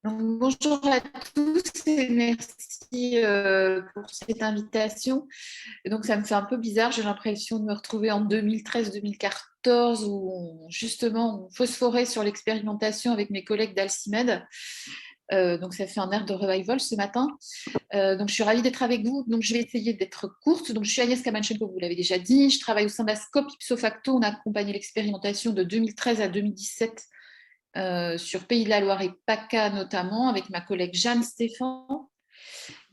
Donc, bonjour à tous et merci pour cette invitation. Et donc, ça me fait un peu bizarre, j'ai l'impression de me retrouver en 2013-2014 où justement on phosphorait sur l'expérimentation avec mes collègues d'Alcimed. Donc, ça fait un air de revival ce matin. Donc, je suis ravie d'être avec vous. Donc, je vais essayer d'être courte. Donc, je suis Agnès Kamanchenko, vous l'avez déjà dit. Je travaille au sein de la SCOP ipso facto. On a accompagné l'expérimentation de 2013 à 2017 sur Pays de la Loire et PACA notamment, avec ma collègue Jeanne Stéphan.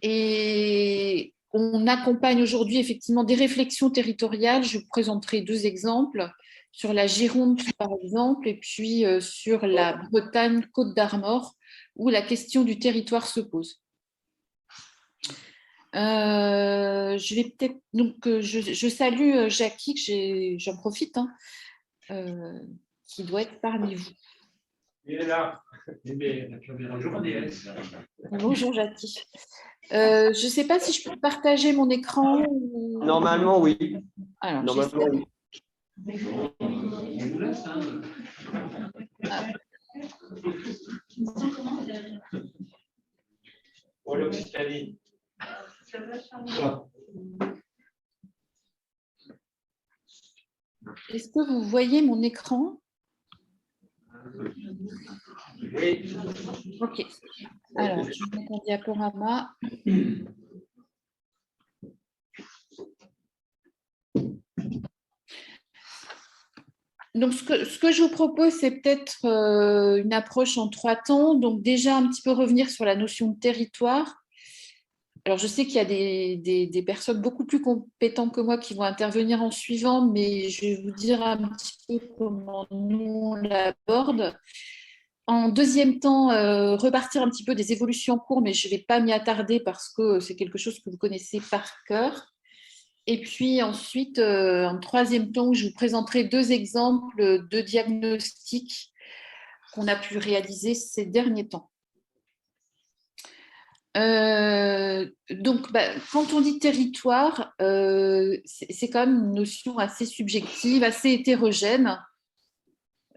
Et on accompagne aujourd'hui effectivement des réflexions territoriales. Je vous présenterai deux exemples sur la Gironde par exemple, et puis sur la Bretagne, Côte d'Armor, où la question du territoire se pose. Je vais peut-être donc je salue Jackie, que j'en profite, hein, qui doit être parmi vous. Il est là. Bonjour Jackie. Je ne sais pas si je peux partager mon écran. Ou... Normalement, oui. Alors, Normalement, oui. Ah. Est-ce que vous voyez mon écran? Oui. Ok. Alors, je vais mettre un diaporama. Donc, ce que je vous propose, c'est peut-être une approche en trois temps. Donc, déjà, un petit peu revenir sur la notion de territoire. Alors, je sais qu'il y a des personnes beaucoup plus compétentes que moi qui vont intervenir en suivant, mais je vais vous dire un petit peu comment nous on l'aborde. En deuxième temps, repartir un petit peu des évolutions en cours, mais je ne vais pas m'y attarder parce que c'est quelque chose que vous connaissez par cœur. Et puis ensuite, en troisième temps, je vous présenterai deux exemples de diagnostics qu'on a pu réaliser ces derniers temps. Donc, quand on dit territoire, c'est quand même une notion assez subjective, assez hétérogène.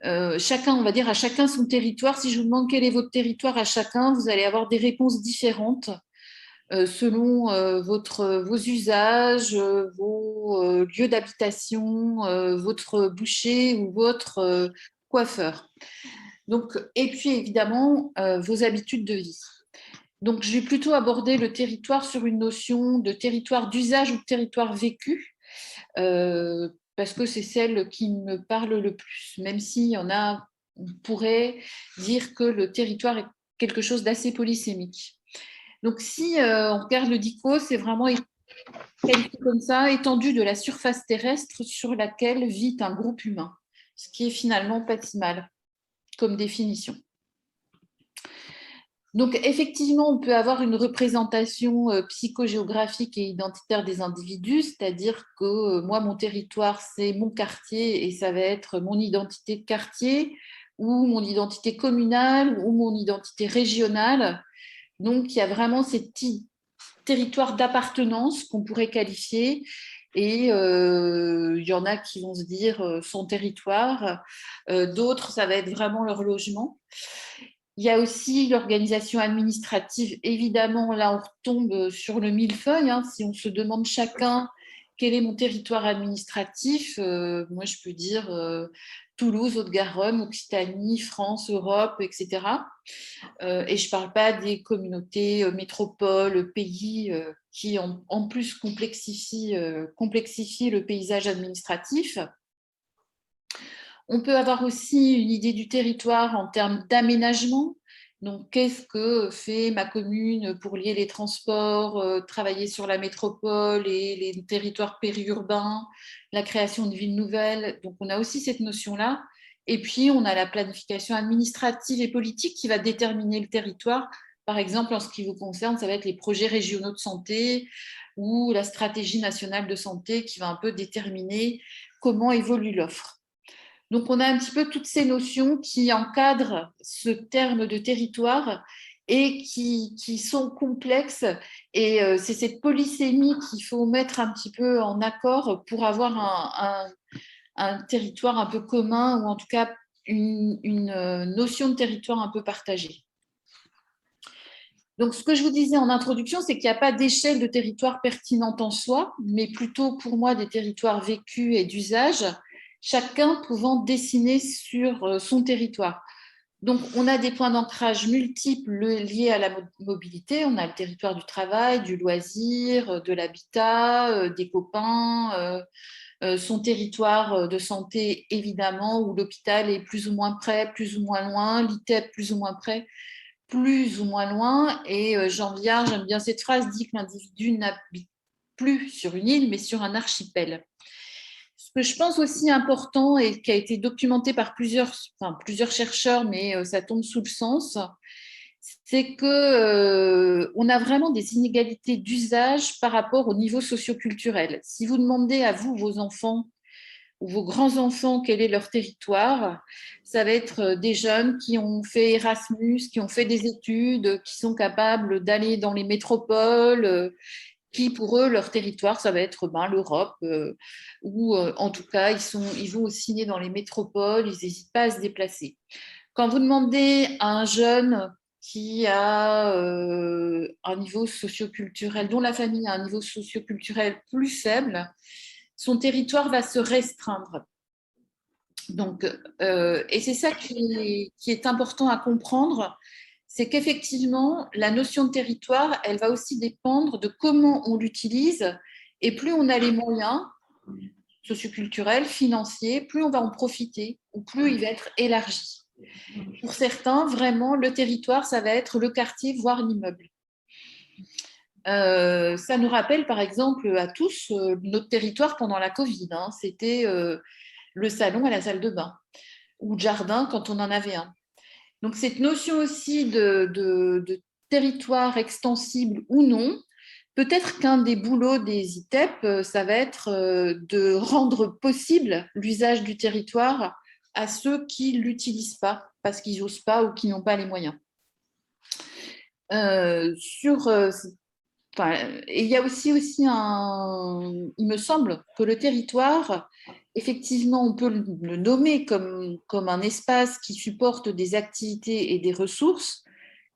Chacun, on va dire, à chacun son territoire. Si je vous demande quel est votre territoire à chacun, vous allez avoir des réponses différentes selon vos usages, vos lieux d'habitation, votre boucher ou votre coiffeur. Donc, et puis évidemment, vos habitudes de vie. Donc, je vais plutôt aborder le territoire sur une notion de territoire d'usage ou de territoire vécu, parce que c'est celle qui me parle le plus, même s'il y en a, on pourrait dire que le territoire est quelque chose d'assez polysémique. Donc, si on regarde le DICO, c'est vraiment qualifié comme ça, étendue de la surface terrestre sur laquelle vit un groupe humain, ce qui est finalement pas si mal comme définition. Donc, effectivement, on peut avoir une représentation psychogéographique et identitaire des individus, c'est-à-dire que moi, mon territoire, c'est mon quartier et ça va être mon identité de quartier ou mon identité communale ou mon identité régionale. Donc, il y a vraiment ces territoires d'appartenance qu'on pourrait qualifier et il y en a qui vont se dire son territoire, d'autres, ça va être vraiment leur logement. Il y a aussi l'organisation administrative. Évidemment, là, on retombe sur le millefeuille. Hein. Si on se demande chacun quel est mon territoire administratif, moi, je peux dire Toulouse, Haute-Garonne, Occitanie, France, Europe, etc. Et je ne parle pas des communautés, métropoles, pays qui, en plus, complexifient le paysage administratif. On peut avoir aussi une idée du territoire en termes d'aménagement. Donc, qu'est-ce que fait ma commune pour lier les transports, travailler sur la métropole et les territoires périurbains, la création de villes nouvelles. Donc, on a aussi cette notion-là. Et puis, on a la planification administrative et politique qui va déterminer le territoire. Par exemple, en ce qui vous concerne, ça va être les projets régionaux de santé ou la stratégie nationale de santé qui va un peu déterminer comment évolue l'offre. Donc, on a un petit peu toutes ces notions qui encadrent ce terme de territoire et qui sont complexes. Et c'est cette polysémie qu'il faut mettre un petit peu en accord pour avoir un territoire un peu commun ou en tout cas une notion de territoire un peu partagée. Donc, ce que je vous disais en introduction, c'est qu'il n'y a pas d'échelle de territoire pertinente en soi, mais plutôt pour moi des territoires vécus et d'usage, chacun pouvant dessiner sur son territoire. Donc, on a des points d'ancrage multiples liés à la mobilité. On a le territoire du travail, du loisir, de l'habitat, des copains, son territoire de santé, évidemment, où l'hôpital est plus ou moins près, plus ou moins loin, l'ITEP plus ou moins près, plus ou moins loin. Et Jean Viard, j'aime bien cette phrase, dit que l'individu n'habite plus sur une île, mais sur un archipel. Ce que je pense aussi important et qui a été documenté par plusieurs chercheurs, mais ça tombe sous le sens, c'est qu'on a vraiment des inégalités d'usage par rapport au niveau socioculturel. Si vous demandez à vous, vos enfants ou vos grands-enfants, quel est leur territoire, ça va être des jeunes qui ont fait Erasmus, qui ont fait des études, qui sont capables d'aller dans les métropoles, qui pour eux, leur territoire, ça va être l'Europe, ou en tout cas, ils vont aussi signer dans les métropoles, ils n'hésitent pas à se déplacer. Quand vous demandez à un jeune qui a un niveau socioculturel, dont la famille a un niveau socioculturel plus faible, son territoire va se restreindre. Donc, et c'est ça qui est important à comprendre, c'est qu'effectivement, la notion de territoire, elle va aussi dépendre de comment on l'utilise. Et plus on a les moyens socioculturels, financiers, plus on va en profiter, ou plus il va être élargi. Pour certains, vraiment, le territoire, ça va être le quartier, voire l'immeuble. Ça nous rappelle, par exemple, à tous, notre territoire pendant la Covid. Hein. C'était le salon et la salle de bain, ou le jardin quand on en avait un. Donc, cette notion aussi de territoire extensible ou non, peut-être qu'un des boulots des ITEP, ça va être de rendre possible l'usage du territoire à ceux qui ne l'utilisent pas, parce qu'ils n'osent pas ou qui n'ont pas les moyens. Et il y a aussi il me semble que le territoire, effectivement, on peut le nommer comme un espace qui supporte des activités et des ressources,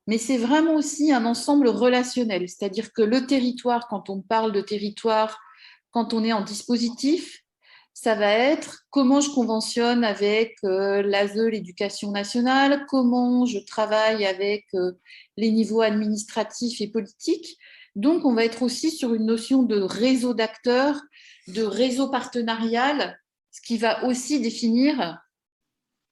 mais c'est vraiment aussi un ensemble relationnel. C'est-à-dire que le territoire, quand on parle de territoire, quand on est en dispositif, ça va être comment je conventionne avec l'ASE, l'éducation nationale, comment je travaille avec les niveaux administratifs et politiques. Donc, on va être aussi sur une notion de réseau d'acteurs, de réseau partenarial, ce qui va aussi définir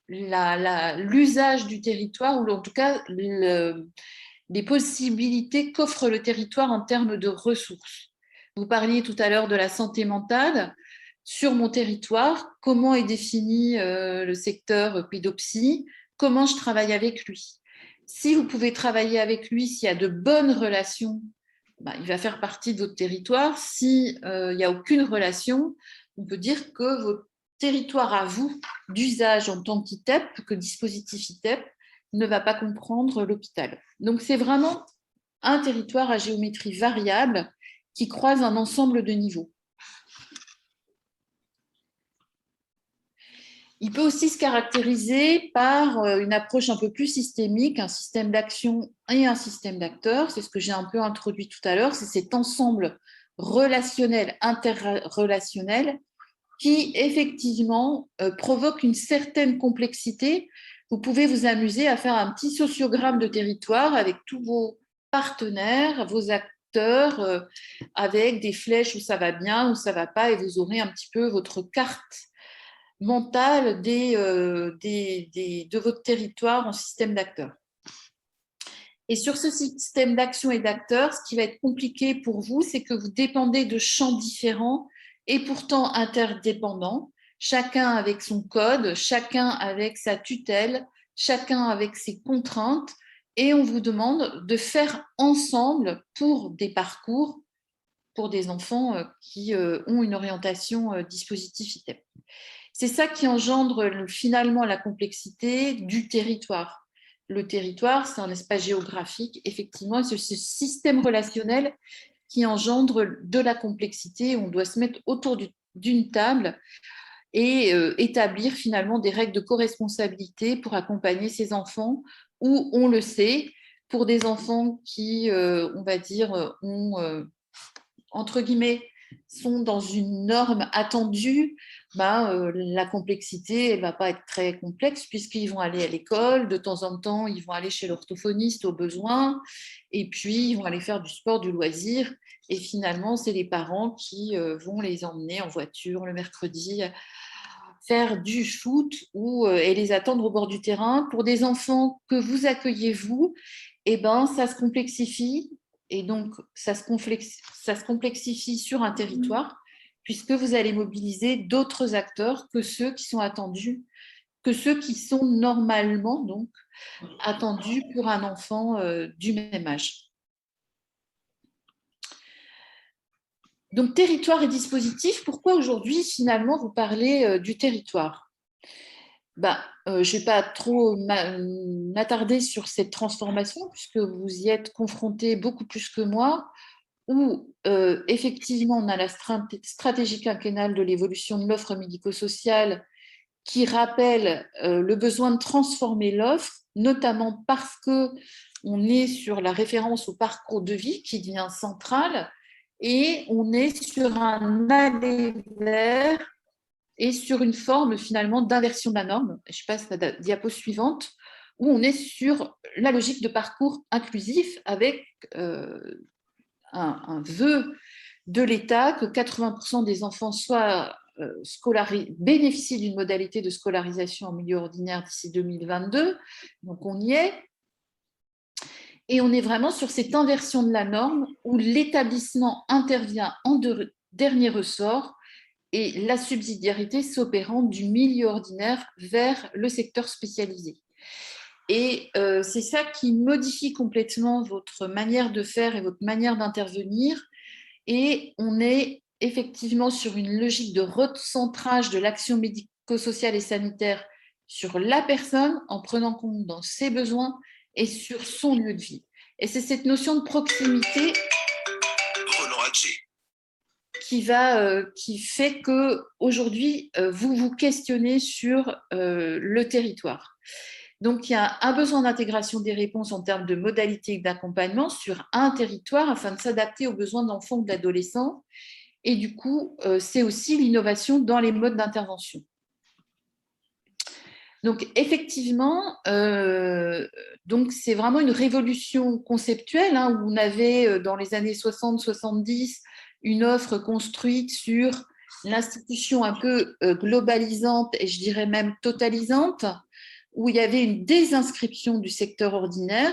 l'usage du territoire, ou en tout cas les possibilités qu'offre le territoire en termes de ressources. Vous parliez tout à l'heure de la santé mentale. Sur mon territoire, comment est défini le secteur pédopsie, comment je travaille avec lui. Si vous pouvez travailler avec lui, s'il y a de bonnes relations, il va faire partie de votre territoire. S'il n'y a aucune relation, on peut dire que votre territoire à vous, d'usage en tant qu'ITEP, que dispositif ITEP, ne va pas comprendre l'hôpital. Donc, c'est vraiment un territoire à géométrie variable qui croise un ensemble de niveaux. Il peut aussi se caractériser par une approche un peu plus systémique, un système d'action et un système d'acteurs. C'est ce que j'ai un peu introduit tout à l'heure, c'est cet ensemble relationnel, interrelationnel, qui effectivement provoque une certaine complexité. Vous pouvez vous amuser à faire un petit sociogramme de territoire avec tous vos partenaires, vos acteurs, avec des flèches où ça va bien, où ça ne va pas, et vous aurez un petit peu votre carte mentale de votre territoire en système d'acteurs. Et sur ce système d'action et d'acteurs, ce qui va être compliqué pour vous, c'est que vous dépendez de champs différents et pourtant interdépendants, chacun avec son code, chacun avec sa tutelle, chacun avec ses contraintes, et on vous demande de faire ensemble pour des parcours, pour des enfants qui ont une orientation dispositif ITEP. C'est ça qui engendre finalement la complexité du territoire. Le territoire, c'est un espace géographique, effectivement, c'est ce système relationnel qui engendre de la complexité. On doit se mettre autour d'une table et établir finalement des règles de co-responsabilité pour accompagner ces enfants où, on le sait, pour des enfants qui, on va dire, entre guillemets, sont dans une norme attendue, la complexité ne va pas être très complexe puisqu'ils vont aller à l'école, de temps en temps, ils vont aller chez l'orthophoniste au besoin, et puis ils vont aller faire du sport, du loisir, et finalement, c'est les parents qui vont les emmener en voiture le mercredi faire du foot et les attendre au bord du terrain. Pour des enfants que vous accueillez vous, ça se complexifie. Et donc, ça se complexifie sur un territoire, puisque vous allez mobiliser d'autres acteurs que ceux qui sont attendus, que ceux qui sont normalement donc, attendus pour un enfant du même âge. Donc, territoire et dispositif, pourquoi aujourd'hui, finalement, vous parlez du territoire ? Je ne vais pas trop m'attarder sur cette transformation, puisque vous y êtes confrontés beaucoup plus que moi, où effectivement, on a la stratégie quinquennale de l'évolution de l'offre médico-sociale qui rappelle le besoin de transformer l'offre, notamment parce qu'on est sur la référence au parcours de vie qui devient central, et on est sur un aller vers et sur une forme finalement d'inversion de la norme. Je passe à la diapo suivante, où on est sur la logique de parcours inclusif avec un vœu de l'État que 80% des enfants soient bénéficient d'une modalité de scolarisation en milieu ordinaire d'ici 2022. Donc on y est. Et on est vraiment sur cette inversion de la norme où l'établissement intervient en dernier ressort et la subsidiarité s'opérant du milieu ordinaire vers le secteur spécialisé. Et c'est ça qui modifie complètement votre manière de faire et votre manière d'intervenir. Et on est effectivement sur une logique de recentrage de l'action médico-sociale et sanitaire sur la personne en prenant compte dans ses besoins et sur son lieu de vie. Et c'est cette notion de proximité qui fait qu'aujourd'hui, vous vous questionnez sur le territoire. Donc, il y a un besoin d'intégration des réponses en termes de modalités d'accompagnement sur un territoire afin de s'adapter aux besoins d'enfants ou d'adolescents. Et du coup, c'est aussi l'innovation dans les modes d'intervention. Donc, effectivement, c'est vraiment une révolution conceptuelle où on avait, dans les années 60-70, une offre construite sur l'institution un peu globalisante et je dirais même totalisante, où il y avait une désinscription du secteur ordinaire.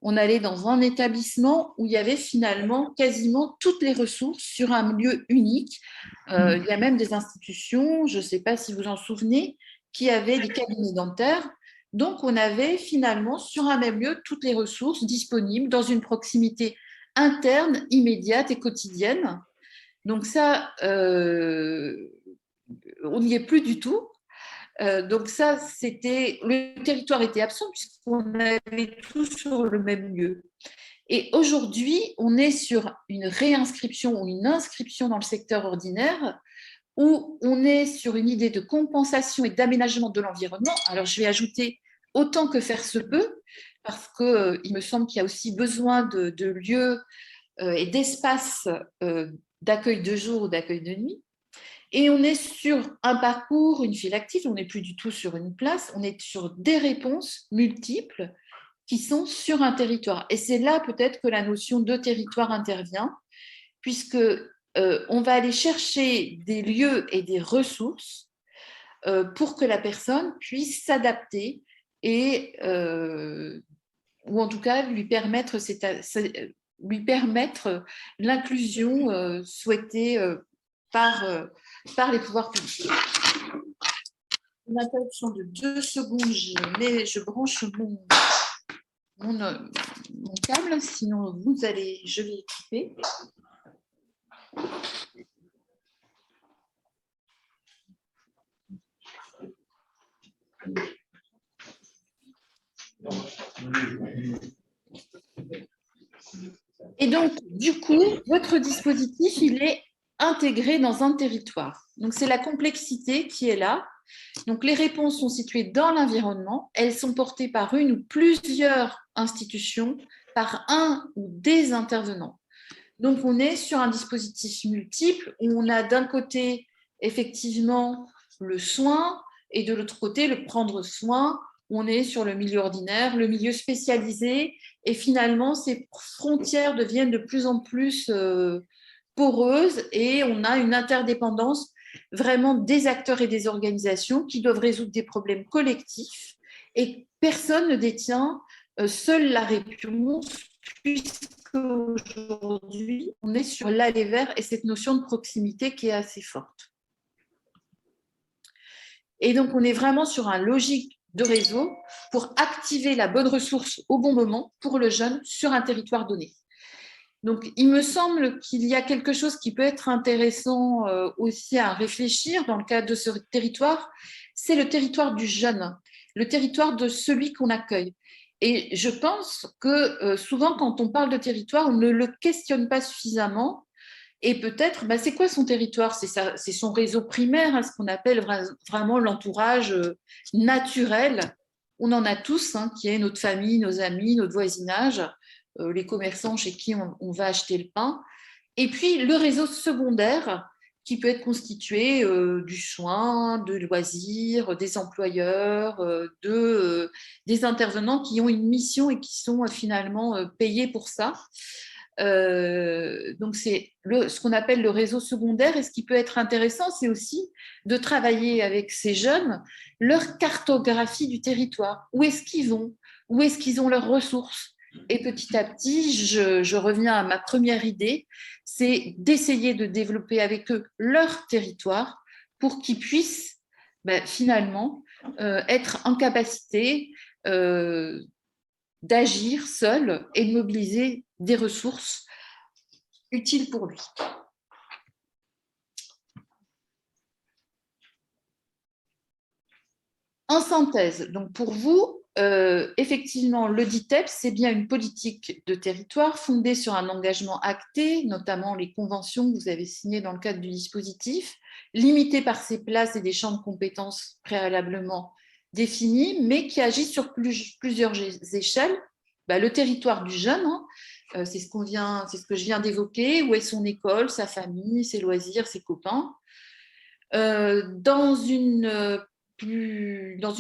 On allait dans un établissement où il y avait finalement quasiment toutes les ressources sur un lieu unique. Il y a même des institutions, je ne sais pas si vous en souvenez, qui avaient des cabinets dentaires. Donc, on avait finalement sur un même lieu toutes les ressources disponibles dans une proximité interne, immédiate et quotidienne. Donc ça, on n'y est plus du tout. Donc ça, le territoire était absent puisqu'on avait tout sur le même lieu. Et aujourd'hui, on est sur une réinscription ou une inscription dans le secteur ordinaire où on est sur une idée de compensation et d'aménagement de l'environnement. Alors, je vais ajouter autant que faire se peut, parce qu'il me semble qu'il y a aussi besoin de lieux et d'espaces d'accueil de jour ou d'accueil de nuit. Et on est sur un parcours, une file active, on n'est plus du tout sur une place, on est sur des réponses multiples qui sont sur un territoire. Et c'est là peut-être que la notion de territoire intervient, puisque on va aller chercher des lieux et des ressources pour que la personne puisse s'adapter et, ou en tout cas lui permettre l'inclusion souhaitée par les pouvoirs publics. Une interruption de 2 secondes, je branche mon câble, sinon je vais couper. Et donc, du coup, votre dispositif, il est intégré dans un territoire. Donc, c'est la complexité qui est là. Donc, les réponses sont situées dans l'environnement. Elles sont portées par une ou plusieurs institutions par un ou des intervenants. Donc, on est sur un dispositif multiple où on a d'un côté, effectivement, le soin et de l'autre côté, le prendre soin. On est sur le milieu ordinaire, le milieu spécialisé et finalement, ces frontières deviennent de plus en plus poreuses et on a une interdépendance vraiment des acteurs et des organisations qui doivent résoudre des problèmes collectifs et personne ne détient seule la réponse puisqu'aujourd'hui, on est sur l'aller vers et cette notion de proximité qui est assez forte. Et donc, on est vraiment sur un logique de réseau pour activer la bonne ressource au bon moment pour le jeune sur un territoire donné. Donc, il me semble qu'il y a quelque chose qui peut être intéressant aussi à réfléchir dans le cadre de ce territoire, c'est le territoire du jeune, le territoire de celui qu'on accueille. Et je pense que souvent, quand on parle de territoire, on ne le questionne pas suffisamment. Et peut-être, c'est quoi son territoire? C'est son réseau primaire, hein, ce qu'on appelle vraiment l'entourage naturel. On en a tous, hein, qui est notre famille, nos amis, notre voisinage, les commerçants chez qui on va acheter le pain. Et puis, le réseau secondaire, qui peut être constitué du soin, de loisirs, des employeurs, des intervenants qui ont une mission et qui sont finalement payés pour ça. Donc, c'est ce qu'on appelle le réseau secondaire. Et ce qui peut être intéressant, c'est aussi de travailler avec ces jeunes leur cartographie du territoire. Où est-ce qu'ils vont? Où est-ce qu'ils ont leurs ressources? Et petit à petit, je reviens à ma première idée, c'est d'essayer de développer avec eux leur territoire pour qu'ils puissent finalement être en capacité d'agir seuls et de mobiliser des ressources utiles pour lui. En synthèse, donc pour vous, effectivement, le DITEP, c'est bien une politique de territoire fondée sur un engagement acté, notamment les conventions que vous avez signées dans le cadre du dispositif, limitée par ses places et des champs de compétences préalablement définis, mais qui agit sur plusieurs échelles. Le territoire du jeune, hein, c'est ce que je viens d'évoquer, où est son école, sa famille, ses loisirs, ses copains. Dans une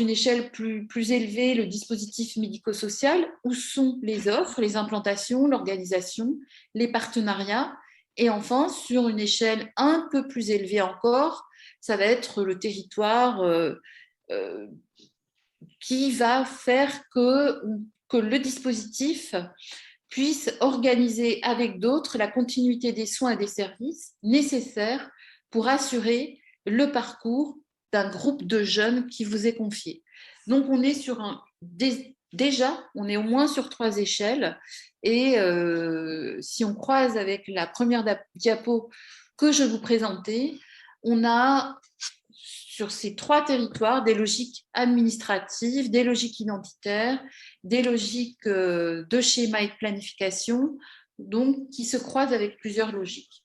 échelle plus élevée, le dispositif médico-social, où sont les offres, les implantations, l'organisation, les partenariats. Et enfin, sur une échelle un peu plus élevée encore, ça va être le territoire qui va faire que le dispositif puisse organiser avec d'autres la continuité des soins et des services nécessaires pour assurer le parcours d'un groupe de jeunes qui vous est confié. Donc, on est sur déjà, on est au moins sur 3 échelles. Et si on croise avec la première diapo que je vous présentais, on a sur ces 3 territoires des logiques administratives, des logiques identitaires, des logiques de schéma et de planification, donc qui se croisent avec plusieurs logiques.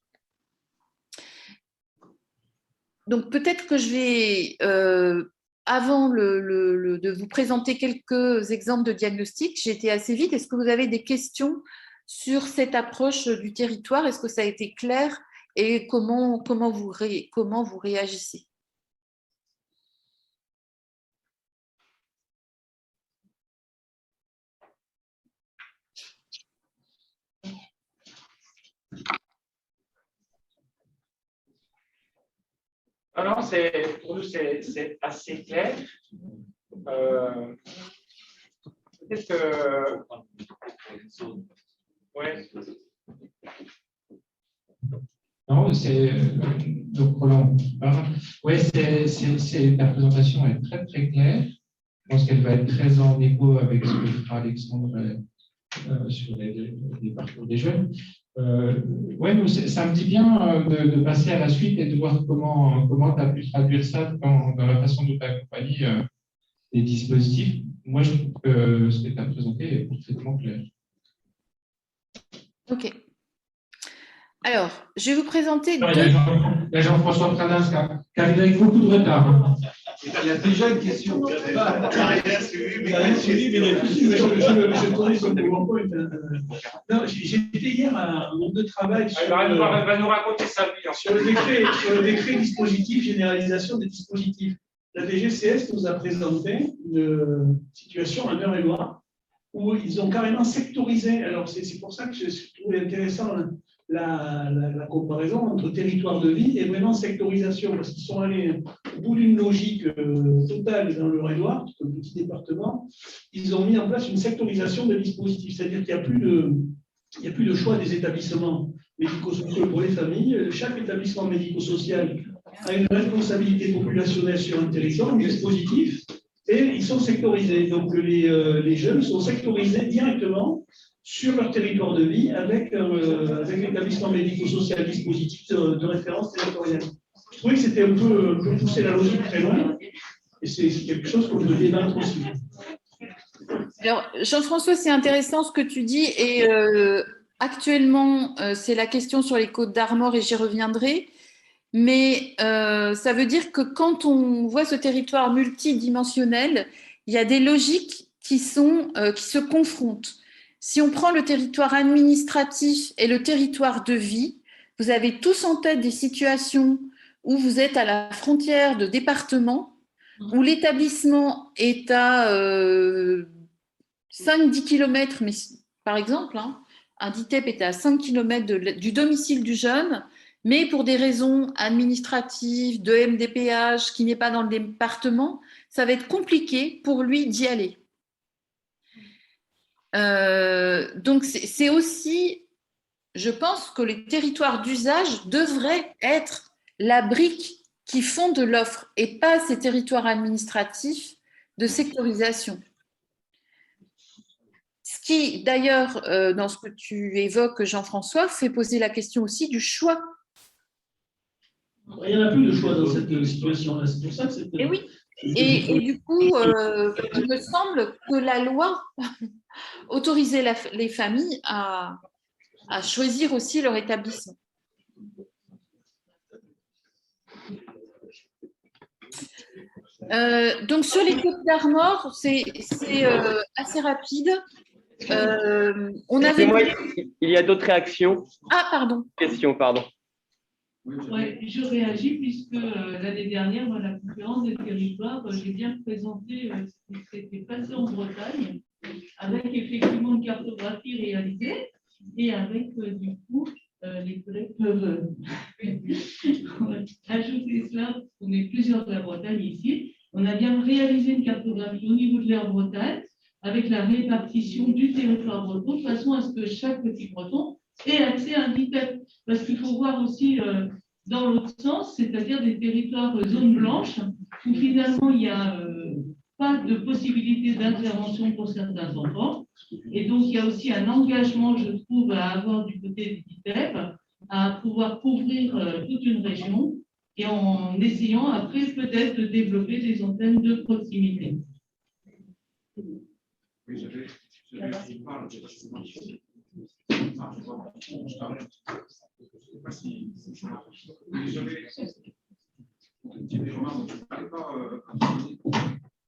Donc, peut-être que je vais, avant de vous présenter quelques exemples de diagnostic, j'ai été assez vite. Est-ce que vous avez des questions sur cette approche du territoire? Est-ce que ça a été clair? Et comment vous réagissez? Non, pour nous, c'est assez clair. Peut-être que... Ouais. Non, donc Roland. Oui, la présentation est très très claire. Je pense qu'elle va être très en écho avec ce que fera Alexandre sur les parcours des jeunes. Ouais, ça me dit bien de passer à la suite et de voir comment tu as pu traduire ça dans la façon dont tu accompagnes les dispositifs. Moi, je trouve que ce que tu as présenté est parfaitement clair. OK. Alors, je vais vous présenter Il y a Jean-François Pradins qui arrive avec beaucoup de retard. Il y a déjà une question. Je tournais sur le PowerPoint. Non, j'étais hier à un groupe de travail sur, Elle va nous raconter sa vie. sur le décret dispositif, généralisation des dispositifs. La DGCS nous a présenté une situation en Eure-et-Loire où ils ont carrément sectorisé. Alors, c'est pour ça que je trouvais intéressant la comparaison entre territoire de vie et vraiment sectorisation, parce qu'ils sont allés au bout d'une logique totale dans le Eure-et-Loire, un petit département. Ils ont mis en place une sectorisation de dispositifs, c'est-à-dire qu'il n'y a plus de choix des établissements médico-sociaux pour les familles. Chaque établissement médico-social a une responsabilité populationnelle sur un territoire, un dispositif, et ils sont sectorisés. Donc les jeunes sont sectorisés directement sur leur territoire de vie avec l'établissement médico-social dispositif de référence territoriale. Je trouvais que c'était un peu pousser la logique très loin, et c'est quelque chose qu'on peut débattre aussi. Alors, Jean-François, c'est intéressant ce que tu dis, et actuellement, c'est la question sur les Côtes d'Armor, et j'y reviendrai. Mais ça veut dire que quand on voit ce territoire multidimensionnel, il y a des logiques qui se confrontent. Si on prend le territoire administratif et le territoire de vie, vous avez tous en tête des situations où vous êtes à la frontière de département, où l'établissement est à 5-10 km, mais par exemple, un DITEP est à 5 km du domicile du jeune, mais pour des raisons administratives, de MDPH, qui n'est pas dans le département, ça va être compliqué pour lui d'y aller. Donc, c'est aussi, je pense que les territoires d'usage devraient être la brique qui fonde l'offre et pas ces territoires administratifs de sectorisation. Ce qui, d'ailleurs, dans ce que tu évoques, Jean-François, fait poser la question aussi du choix. Il n'y en a plus de choix dans cette situation-là. C'est pour ça que c'est. Et oui. Et du coup, il me semble que la loi autorisait les familles à choisir aussi leur établissement. Donc, sur les Côtes d'Armor, c'est assez rapide. Il y a d'autres réactions. Ah, pardon. Question, pardon. Ouais, je réagis puisque l'année dernière, dans la conférence des territoires, j'ai bien présenté ce qui s'était passé en Bretagne, avec effectivement une cartographie réalisée et avec du coup, les collègues peuvent ajouter cela, parce qu'on est plusieurs de la Bretagne ici. On a bien réalisé une cartographie au niveau de l'Aire Bretagne avec la répartition du territoire breton de façon à ce que chaque petit breton ait accès à un DITEP. Parce qu'il faut voir aussi dans l'autre sens, c'est-à-dire des territoires zones blanches, où finalement il n'y a pas de possibilité d'intervention pour certains enfants. Et donc il y a aussi un engagement, je trouve, à avoir du côté des DITEP, à pouvoir couvrir toute une région, et en essayant après peut-être de développer des antennes de proximité. Oui, j'avais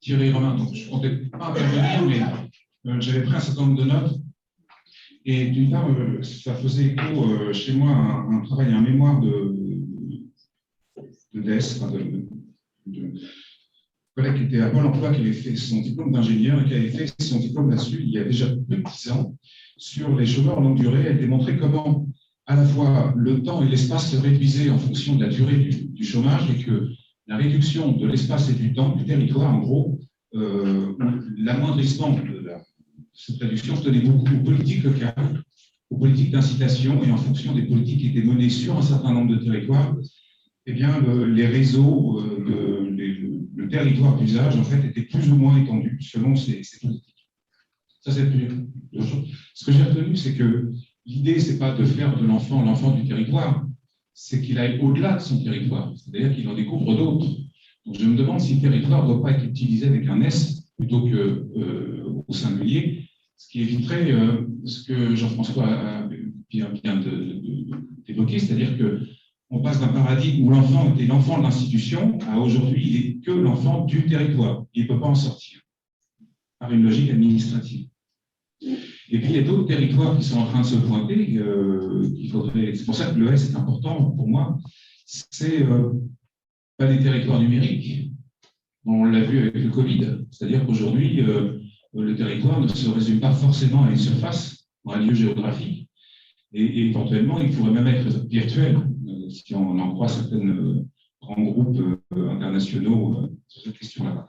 Thierry Romain, donc je ne comptais pas intervenir, mais j'avais pris un certain nombre de notes. Et d'une part, ça faisait écho chez moi à un travail, un mémoire de DES, de collègue qui était à Pôle emploi, qui avait fait son diplôme d'ingénieur et qui avait fait son diplôme là-dessus il y a déjà plus de 10 ans sur les chômeurs longue durée. Elle démontrait comment à la fois le temps et l'espace se réduisaient en fonction de la durée du chômage et que la réduction de l'espace et du temps, du territoire, en gros, l'amoindrissement de cette réduction tenait beaucoup aux politiques locales, aux politiques d'incitation, et en fonction des politiques qui étaient menées sur un certain nombre de territoires, eh bien, les réseaux, le territoire d'usage, en fait, était plus ou moins étendu selon ces politiques. Ça, c'est une chose. Ce que j'ai retenu, c'est que l'idée, ce n'est pas de faire de l'enfant du territoire, c'est qu'il aille au-delà de son territoire, c'est-à-dire qu'il en découvre d'autres. Donc, je me demande si le territoire ne doit pas être utilisé avec un S plutôt qu'au singulier, ce qui éviterait ce que Jean-François vient d'évoquer, c'est-à-dire que on passe d'un paradigme où l'enfant était l'enfant de l'institution à aujourd'hui, il n'est que l'enfant du territoire. Il ne peut pas en sortir par une logique administrative. Et puis, il y a d'autres territoires qui sont en train de se pointer. C'est pour ça que le S est important pour moi. C'est pas des territoires numériques. On l'a vu avec le Covid. C'est-à-dire qu'aujourd'hui, le territoire ne se résume pas forcément à une surface, à un lieu géographique. Et éventuellement, il pourrait même être virtuel, si on en croit certains grands groupes internationaux sur cette question-là.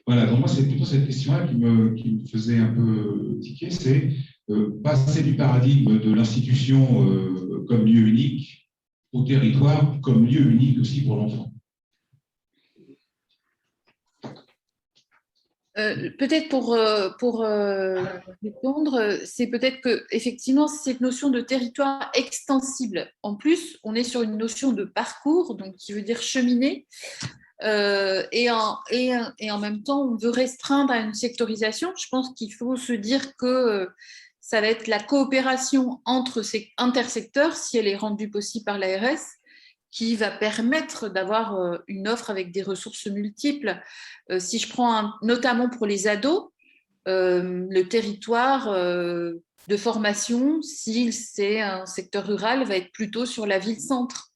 Voilà, donc moi, c'est plutôt cette question-là qui me faisait un peu tiquer, c'est passer du paradigme de l'institution comme lieu unique au territoire comme lieu unique aussi pour l'enfant. Peut-être pour répondre, c'est peut-être que effectivement cette notion de territoire extensible. En plus, on est sur une notion de parcours, donc qui veut dire cheminer. Et en même temps, on veut restreindre à une sectorisation. Je pense qu'il faut se dire que ça va être la coopération entre ces intersecteurs, si elle est rendue possible par l'ARS, qui va permettre d'avoir une offre avec des ressources multiples. Si je prends notamment pour les ados, le territoire de formation, si c'est un secteur rural, va être plutôt sur la ville-centre.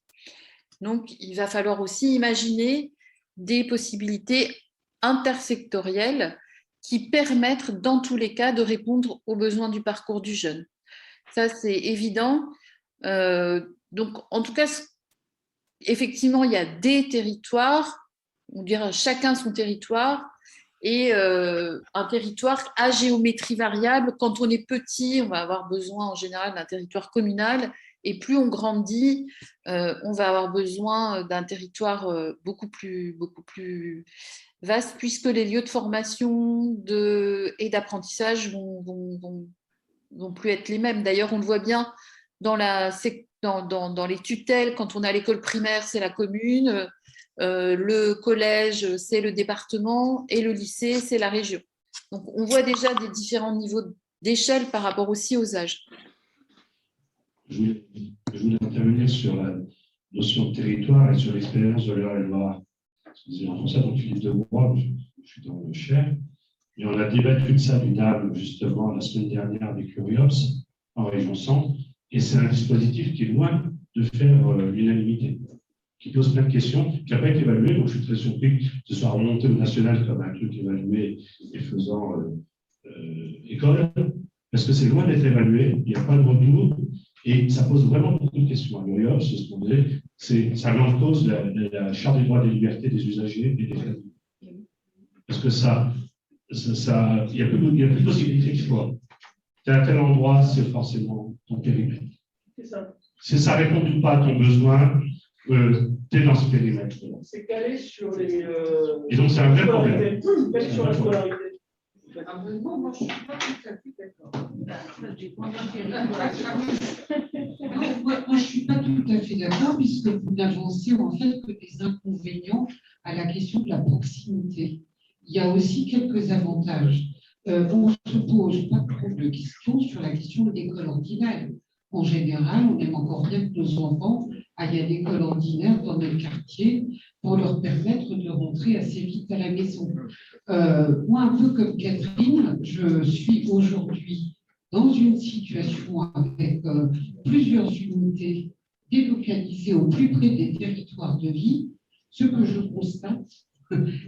Donc, il va falloir aussi imaginer des possibilités intersectorielles qui permettent, dans tous les cas, de répondre aux besoins du parcours du jeune. Ça, c'est évident. Donc, en tout cas, effectivement, il y a des territoires, on dirait chacun son territoire, et un territoire à géométrie variable. Quand on est petit, on va avoir besoin en général d'un territoire communal, et plus on grandit, on va avoir besoin d'un territoire beaucoup plus vaste, puisque les lieux de formation et d'apprentissage vont plus être les mêmes. D'ailleurs, on le voit bien dans les tutelles, quand on a l'école primaire, c'est la commune, le collège, c'est le département, et le lycée, c'est la région. Donc, on voit déjà des différents niveaux d'échelle par rapport aussi aux âges. Je voulais intervenir sur la notion de territoire et sur l'expérience de l'Eure-et-Loire. En français, donc Philippe de Bois, je suis dans le Cher, et on a débattu de ça d'une âme, justement, la semaine dernière avec Uriops, en région centre, et c'est un dispositif qui est loin de faire l'unanimité, qui pose plein de questions, qui n'a pas été évalué, donc je suis très surpris que ce soit remonté au national comme un truc évalué et faisant école, parce que c'est loin d'être évalué, il n'y a pas de retour, et ça pose vraiment beaucoup de questions. À l'URIOP, c'est ce qu'on disait, ça met en cause la charte des droits et des libertés des usagers et des familles. Parce que il n'y a plus de possibilité de choix. Tu es à tel endroit, c'est forcément ton périmètre. C'est ça. Si ça ne répond pas à ton besoin, tu es dans ce périmètre. C'est calé sur les. Et donc, c'est un vrai problème. Calé sur la scolarité. Moi, je ne suis pas tout à fait d'accord. Moi, je ne suis pas tout à fait d'accord, puisque vous n'avancez en fait que des inconvénients à la question de la proximité. Il y a aussi quelques avantages. On ne se pose pas trop de questions sur la question de l'école ordinaire. En général, on aime encore bien que nos enfants aillent à l'école ordinaire dans notre quartier pour leur permettre de rentrer assez vite à la maison. Moi, un peu comme Catherine, je suis aujourd'hui dans une situation avec plusieurs unités délocalisées au plus près des territoires de vie. Ce que je constate,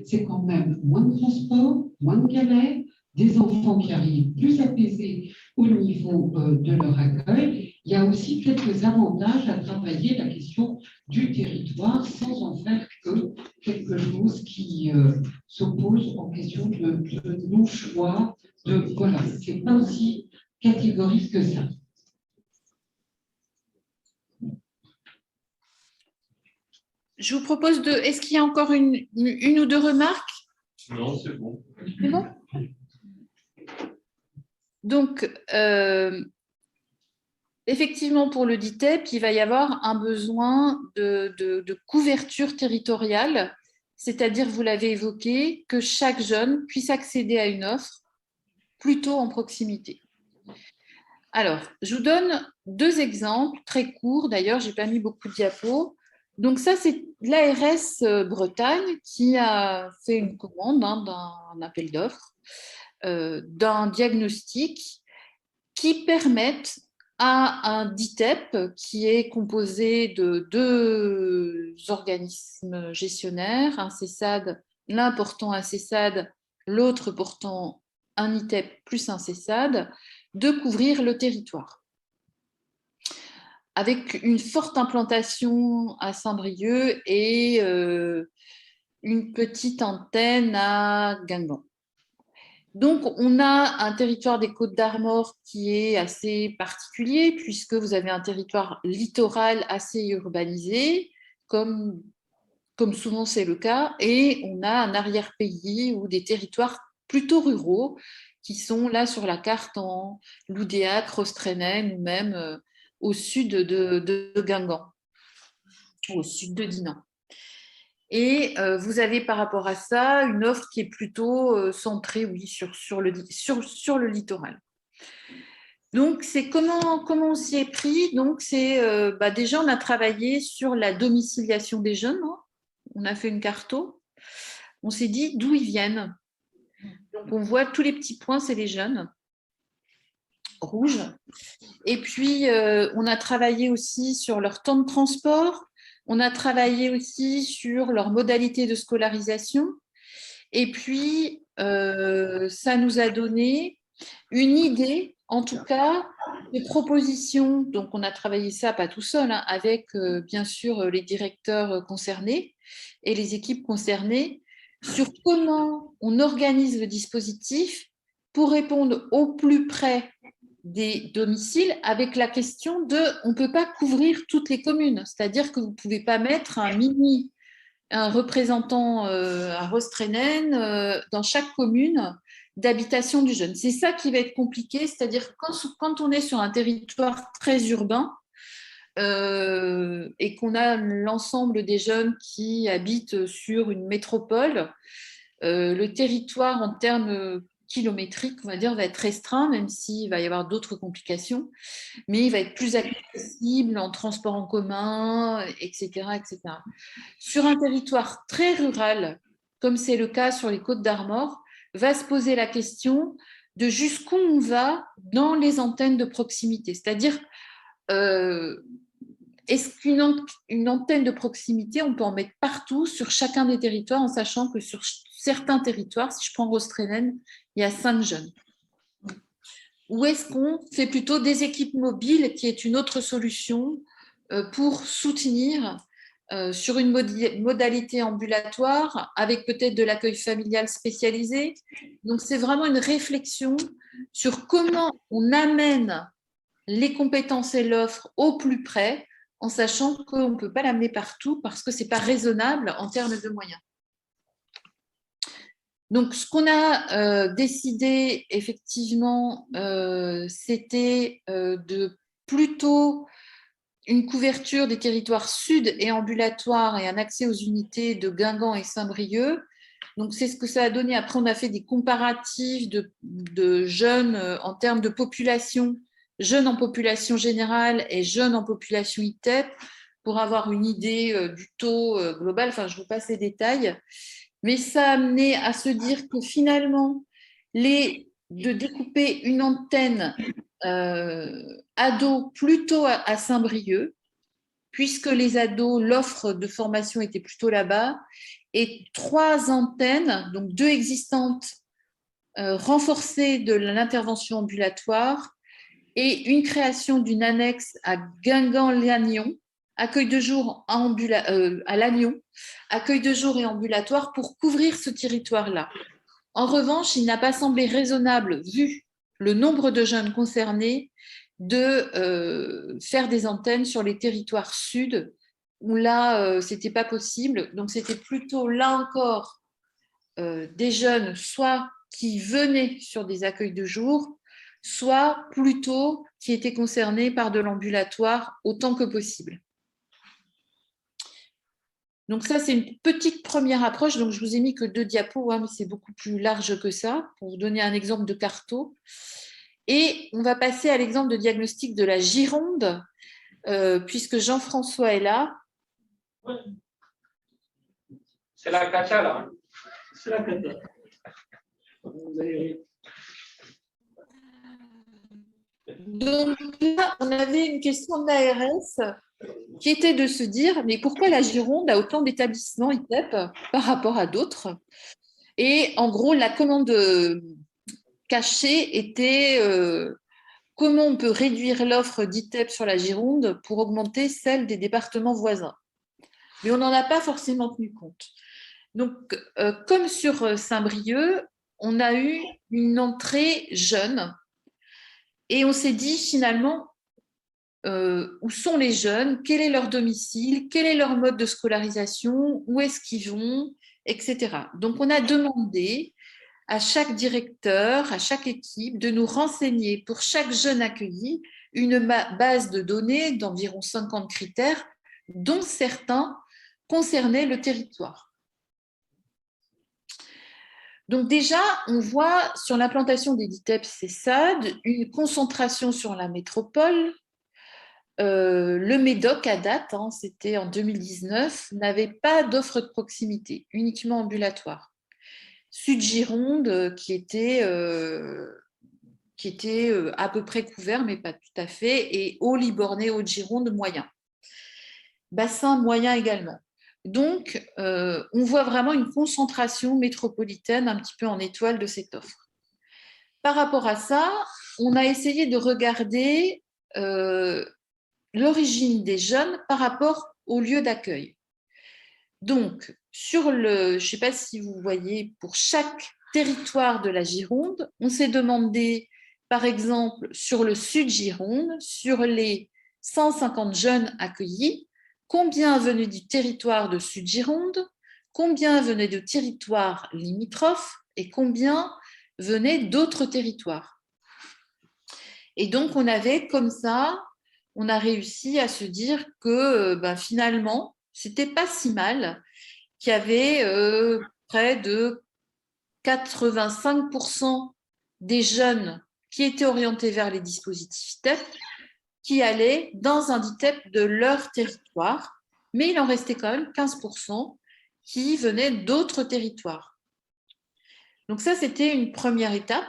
c'est quand même moins de transport, moins de galères, des enfants qui arrivent plus apaisés au niveau de leur accueil. Il y a aussi quelques avantages à travailler la question du territoire sans en faire que quelque chose qui s'oppose en question de non-choix. Voilà, ce n'est pas aussi catégorique que ça. Je vous propose de... Est-ce qu'il y a encore une ou deux remarques? Non, c'est bon. C'est bon? Donc, effectivement, pour le DITEP, il va y avoir un besoin de couverture territoriale, c'est-à-dire, vous l'avez évoqué, que chaque jeune puisse accéder à une offre plutôt en proximité. Alors, je vous donne 2 exemples très courts. D'ailleurs, je n'ai pas mis beaucoup de diapos. Donc ça, c'est l'ARS Bretagne qui a fait une commande d'un appel d'offres, d'un diagnostic qui permettent à un DITEP qui est composé de 2 organismes gestionnaires, un CESAD, l'un portant un CESAD, l'autre portant un ITEP plus un CESAD, de couvrir le territoire. Avec une forte implantation à Saint-Brieuc et une petite antenne à Guingamp. Donc, on a un territoire des Côtes d'Armor qui est assez particulier puisque vous avez un territoire littoral assez urbanisé, comme souvent c'est le cas, et on a un arrière-pays ou des territoires plutôt ruraux qui sont là sur la carte en Loudéac, Rostrénen ou même au sud de Guingamp, au sud de Dinan. Et vous avez par rapport à ça une offre qui est plutôt centrée, oui, sur le littoral. Donc, c'est comment on s'y est pris. Donc, c'est déjà, on a travaillé sur la domiciliation des jeunes. Hein. On a fait une carto. On s'est dit d'où ils viennent. Donc, on voit tous les petits points, c'est les jeunes. Rouge. Et puis, on a travaillé aussi sur leur temps de transport. On a travaillé aussi sur leurs modalités de scolarisation. Et puis, ça nous a donné une idée, en tout cas, de propositions. Donc, on a travaillé ça, pas tout seul, hein, avec, bien sûr, les directeurs concernés et les équipes concernées, sur comment on organise le dispositif pour répondre au plus près des domiciles avec la question de on ne peut pas couvrir toutes les communes, c'est-à-dire que vous ne pouvez pas mettre un représentant à Rostrénen dans chaque commune d'habitation du jeune. C'est ça qui va être compliqué, c'est-à-dire que quand on est sur un territoire très urbain et qu'on a l'ensemble des jeunes qui habitent sur une métropole, le territoire en termes kilométrique, on va dire, va être restreint, même s'il va y avoir d'autres complications, mais il va être plus accessible en transport en commun, etc., etc. Sur un territoire très rural, comme c'est le cas sur les Côtes d'Armor, va se poser la question de jusqu'où on va dans les antennes de proximité. C'est-à-dire, est-ce qu'une antenne de proximité, on peut en mettre partout sur chacun des territoires, en sachant que sur certains territoires, si je prends Rostrénen, il y a 5 jeunes. Ou est-ce qu'on fait plutôt des équipes mobiles, qui est une autre solution pour soutenir sur une modalité ambulatoire, avec peut-être de l'accueil familial spécialisé. Donc, c'est vraiment une réflexion sur comment on amène les compétences et l'offre au plus près, en sachant qu'on ne peut pas l'amener partout parce que ce n'est pas raisonnable en termes de moyens. Donc, ce qu'on a décidé, effectivement, c'était de plutôt une couverture des territoires sud et ambulatoires et un accès aux unités de Guingamp et Saint-Brieuc. Donc, c'est ce que ça a donné. Après, on a fait des comparatifs de jeunes en termes de population, jeunes en population générale et jeunes en population ITEP, pour avoir une idée du taux global. Enfin, je vous passe les détails. Mais ça a amené à se dire que finalement, de découper une antenne ados plutôt à Saint-Brieuc, puisque les ados, l'offre de formation était plutôt là-bas, et 3 antennes, donc 2 existantes, renforcées de l'intervention ambulatoire, et une création d'une annexe à Guingamp-Lannion, accueil de jour à Lannion, accueil de jour et ambulatoire pour couvrir ce territoire-là. En revanche, il n'a pas semblé raisonnable, vu le nombre de jeunes concernés, de faire des antennes sur les territoires sud, où là, ce n'était pas possible. Donc, c'était plutôt, là encore, des jeunes, soit qui venaient sur des accueils de jour, soit plutôt qui étaient concernés par de l'ambulatoire autant que possible. Donc ça, c'est une petite première approche. Donc, je vous ai mis que 2 diapos, hein, mais c'est beaucoup plus large que ça, pour vous donner un exemple de carto. Et on va passer à l'exemple de diagnostic de la Gironde, puisque Jean-François est là. C'est la cata, là. Hein. C'est la cata. Vous allez... Donc là, on avait une question de l'ARS qui était de se dire, mais pourquoi la Gironde a autant d'établissements ITEP par rapport à d'autres? Et en gros, la commande cachée était comment on peut réduire l'offre d'ITEP sur la Gironde pour augmenter celle des départements voisins. Mais on n'en a pas forcément tenu compte. Donc, comme sur Saint-Brieuc, on a eu une entrée jeune et on s'est dit finalement, où sont les jeunes, quel est leur domicile, quel est leur mode de scolarisation, où est-ce qu'ils vont, etc. Donc, on a demandé à chaque directeur, à chaque équipe, de nous renseigner pour chaque jeune accueilli une base de données d'environ 50 critères, dont certains concernaient le territoire. Donc déjà, on voit sur l'implantation des DITEP-CESAD une concentration sur la métropole. Le Médoc, à date, hein, c'était en 2019, n'avait pas d'offre de proximité, uniquement ambulatoire. Sud-Gironde, qui était à peu près couvert, mais pas tout à fait, et Haut-Libornais, Haute-Gironde, moyen. Bassin moyen également. Donc, on voit vraiment une concentration métropolitaine un petit peu en étoile de cette offre. Par rapport à ça, on a essayé de regarder l'origine des jeunes par rapport au lieu d'accueil. Donc, je ne sais pas si vous voyez, pour chaque territoire de la Gironde, on s'est demandé, par exemple, sur le Sud-Gironde, sur les 150 jeunes accueillis, combien venaient du territoire de Sud-Gironde, combien venaient de territoires limitrophes et combien venaient d'autres territoires. Et donc, on avait comme ça, on a réussi à se dire que finalement, c'était pas si mal, qu'il y avait près de 85% des jeunes qui étaient orientés vers les dispositifs ITEP qui allaient dans un DITEP de leur territoire, mais il en restait quand même 15% qui venaient d'autres territoires. Donc ça, c'était une première étape.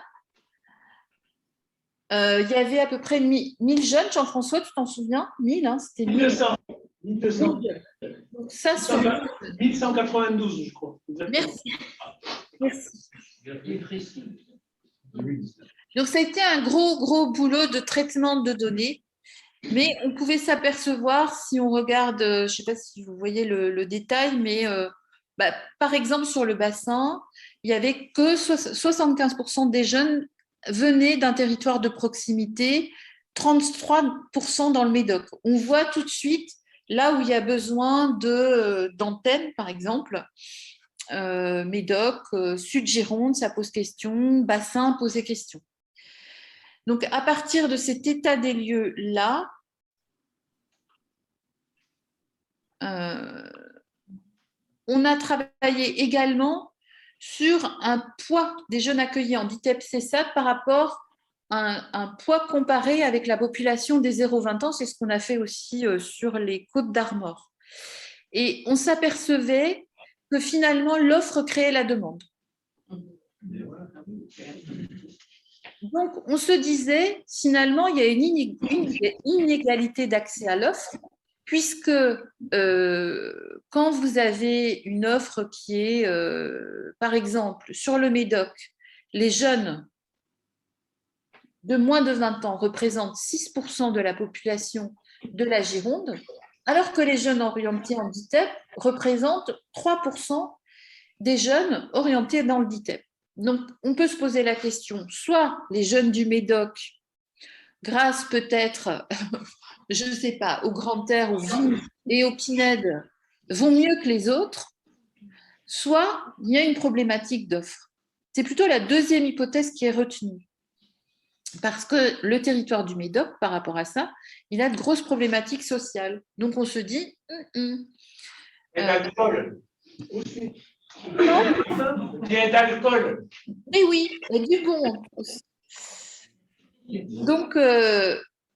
Il y avait à peu près 1000 jeunes, Jean-François, tu t'en souviens? 1000, hein, c'était 1200. 1200. Donc ça, sur 1192, je crois. Merci. Donc ça a été un gros boulot de traitement de données, mais on pouvait s'apercevoir si on regarde, je ne sais pas si vous voyez le détail, mais par exemple sur le bassin, il n'y avait que 75% des jeunes venaient d'un territoire de proximité, 33% dans le Médoc. On voit tout de suite là où il y a besoin d'antennes, par exemple. Médoc, Sud-Gironde, ça pose question, bassin posait question. Donc, à partir de cet état des lieux-là, on a travaillé également sur un poids des jeunes accueillis en DITEP-CESAD par rapport à un poids comparé avec la population des 0-20 ans. C'est ce qu'on a fait aussi sur les Côtes d'Armor. Et on s'apercevait que finalement, l'offre créait la demande. Donc, on se disait, finalement, il y a une inégalité d'accès à l'offre, puisque quand vous avez une offre qui est, par exemple, sur le Médoc, les jeunes de moins de 20 ans représentent 6% de la population de la Gironde, alors que les jeunes orientés en DITEP représentent 3% des jeunes orientés dans le DITEP. Donc, on peut se poser la question, soit les jeunes du Médoc, grâce peut-être, je ne sais pas, au Grand Air, au Vignes et au Pinède, vont mieux que les autres, soit il y a une problématique d'offre. C'est plutôt la deuxième hypothèse qui est retenue. Parce que le territoire du Médoc, par rapport à ça, il a de grosses problématiques sociales. Donc, on se dit... Et d'alcool. Non. Et d'alcool. Mais oui, et du bon. Donc,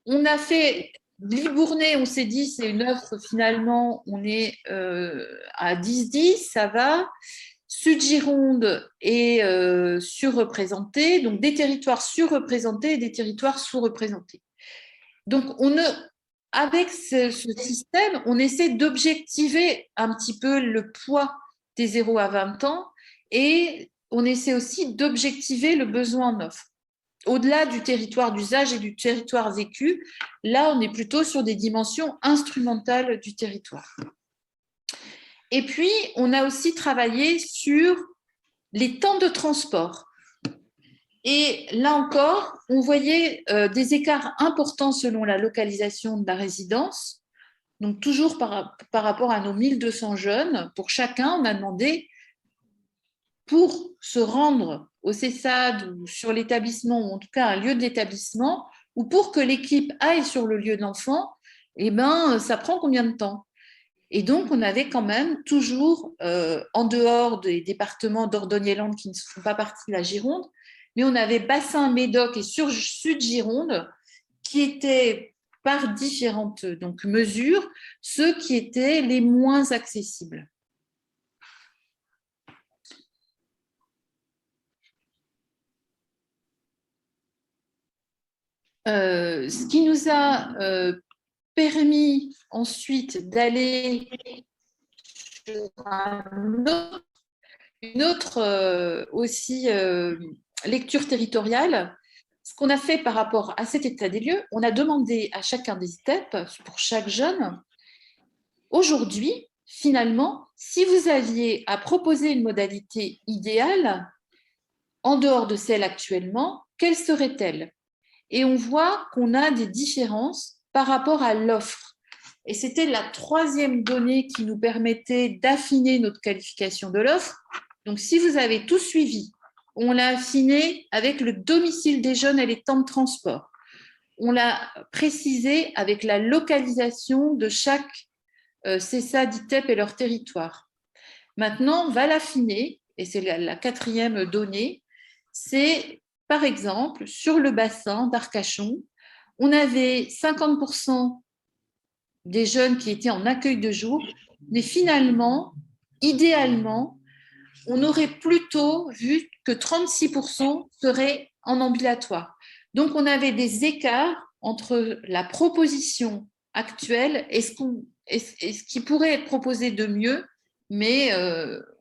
on a fait Libournais, on s'est dit, c'est une offre finalement, on est à 10-10, ça va. Sud-Gironde est surreprésenté, donc des territoires surreprésentés et des territoires sous-représentés. Donc, avec ce système, on essaie d'objectiver un petit peu le poids des 0 à 20 ans et on essaie aussi d'objectiver le besoin en offre. Au-delà du territoire d'usage et du territoire vécu, là, on est plutôt sur des dimensions instrumentales du territoire. Et puis, on a aussi travaillé sur les temps de transport. Et là encore, on voyait des écarts importants selon la localisation de la résidence. Donc, toujours par rapport à nos 1200 jeunes, pour chacun, on a demandé, pour se rendre au CESAD ou sur l'établissement, ou en tout cas un lieu de l'établissement, ou pour que l'équipe aille sur le lieu de l'enfant, eh ben, ça prend combien de temps? Et donc, on avait quand même toujours, en dehors des départements d'Ordogne-et-Landes qui ne font pas partie de la Gironde, mais on avait Bassin, Médoc et Sud-Gironde qui étaient, par différentes mesures, ceux qui étaient les moins accessibles. Ce qui nous a permis ensuite d'aller sur une autre aussi lecture territoriale. Ce qu'on a fait par rapport à cet état des lieux, on a demandé à chacun des ITEP, pour chaque jeune, aujourd'hui, finalement, si vous aviez à proposer une modalité idéale, en dehors de celle actuellement, quelle serait-elle? Et on voit qu'on a des différences par rapport à l'offre. Et c'était la troisième donnée qui nous permettait d'affiner notre qualification de l'offre. Donc, si vous avez tout suivi, on l'a affiné avec le domicile des jeunes et les temps de transport. On l'a précisé avec la localisation de chaque CESA, d'ITEP et leur territoire. Maintenant, on va l'affiner, et c'est la quatrième donnée, c'est par exemple, sur le bassin d'Arcachon, on avait 50% des jeunes qui étaient en accueil de jour, mais finalement, idéalement, on aurait plutôt vu que 36% seraient en ambulatoire. Donc, on avait des écarts entre la proposition actuelle et ce qui pourrait être proposé de mieux, mais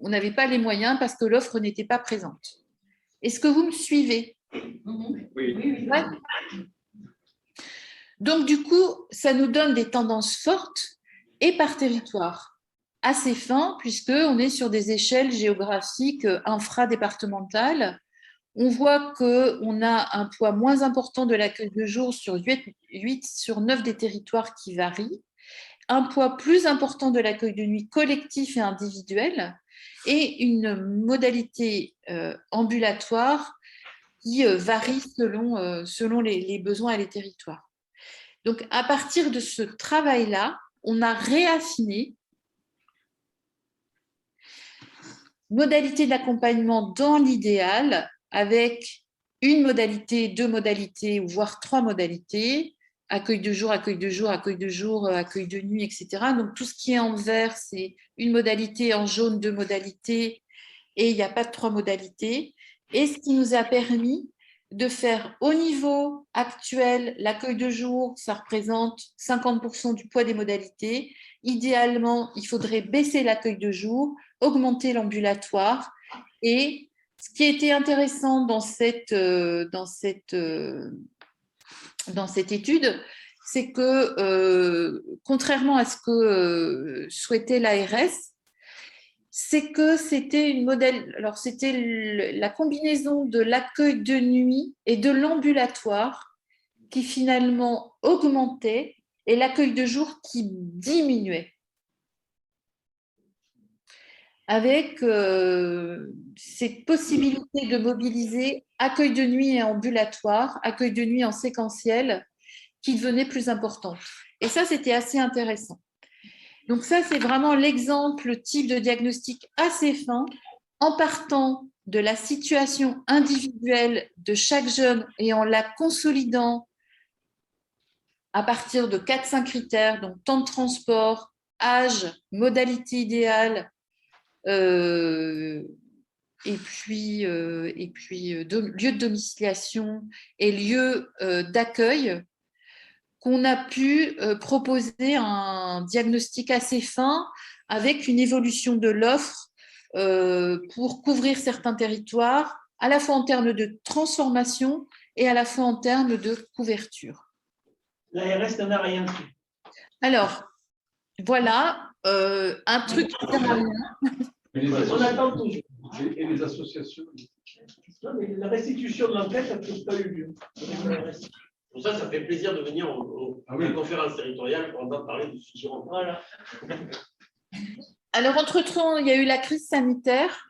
on n'avait pas les moyens parce que l'offre n'était pas présente. Est-ce que vous me suivez? Oui. Ouais. Donc, du coup, ça nous donne des tendances fortes et par territoire, assez fins, puisqu'on est sur des échelles géographiques infradépartementales. On voit qu'on a un poids moins important de l'accueil de jour sur 8 sur 9 des territoires qui varient, un poids plus important de l'accueil de nuit collectif et individuel, et une modalité ambulatoire qui varie selon les besoins et les territoires. Donc, à partir de ce travail-là, on a réaffiné modalité d'accompagnement dans l'idéal avec une modalité, 2 modalités, voire 3 modalités, accueil de jour, accueil de jour, accueil de jour, accueil de nuit, etc. Donc, tout ce qui est en vert, c'est une modalité, en jaune, 2 modalités, et il n'y a pas de 3 modalités. Et ce qui nous a permis de faire au niveau actuel, l'accueil de jour, ça représente 50% du poids des modalités. Idéalement, il faudrait baisser l'accueil de jour, augmenter l'ambulatoire. Et ce qui était intéressant dans cette étude, c'est que, contrairement à ce que souhaitait l'ARS, c'est que c'était la combinaison de l'accueil de nuit et de l'ambulatoire qui finalement augmentait et l'accueil de jour qui diminuait. Avec cette possibilité de mobiliser accueil de nuit et ambulatoire, accueil de nuit en séquentiel, qui devenait plus importante. Et ça, c'était assez intéressant. Donc ça, c'est vraiment l'exemple type de diagnostic assez fin, en partant de la situation individuelle de chaque jeune et en la consolidant à partir de 4-5 critères, donc temps de transport, âge, modalité idéale, et puis lieu de domiciliation et lieu d'accueil, qu'on a pu proposer un diagnostic assez fin avec une évolution de l'offre pour couvrir certains territoires, à la fois en termes de transformation et à la fois en termes de couverture. L'ARS n'en a rien fait. Alors, voilà, un truc qui sert à rien. On attend toujours. Et les associations. Non, mais la restitution de l'enquête n'a toujours pas eu lieu. Pour ça, ça fait plaisir de venir à une conférence territoriale pour entendre parler de ce sujet. Voilà. Alors, entre-temps, il y a eu la crise sanitaire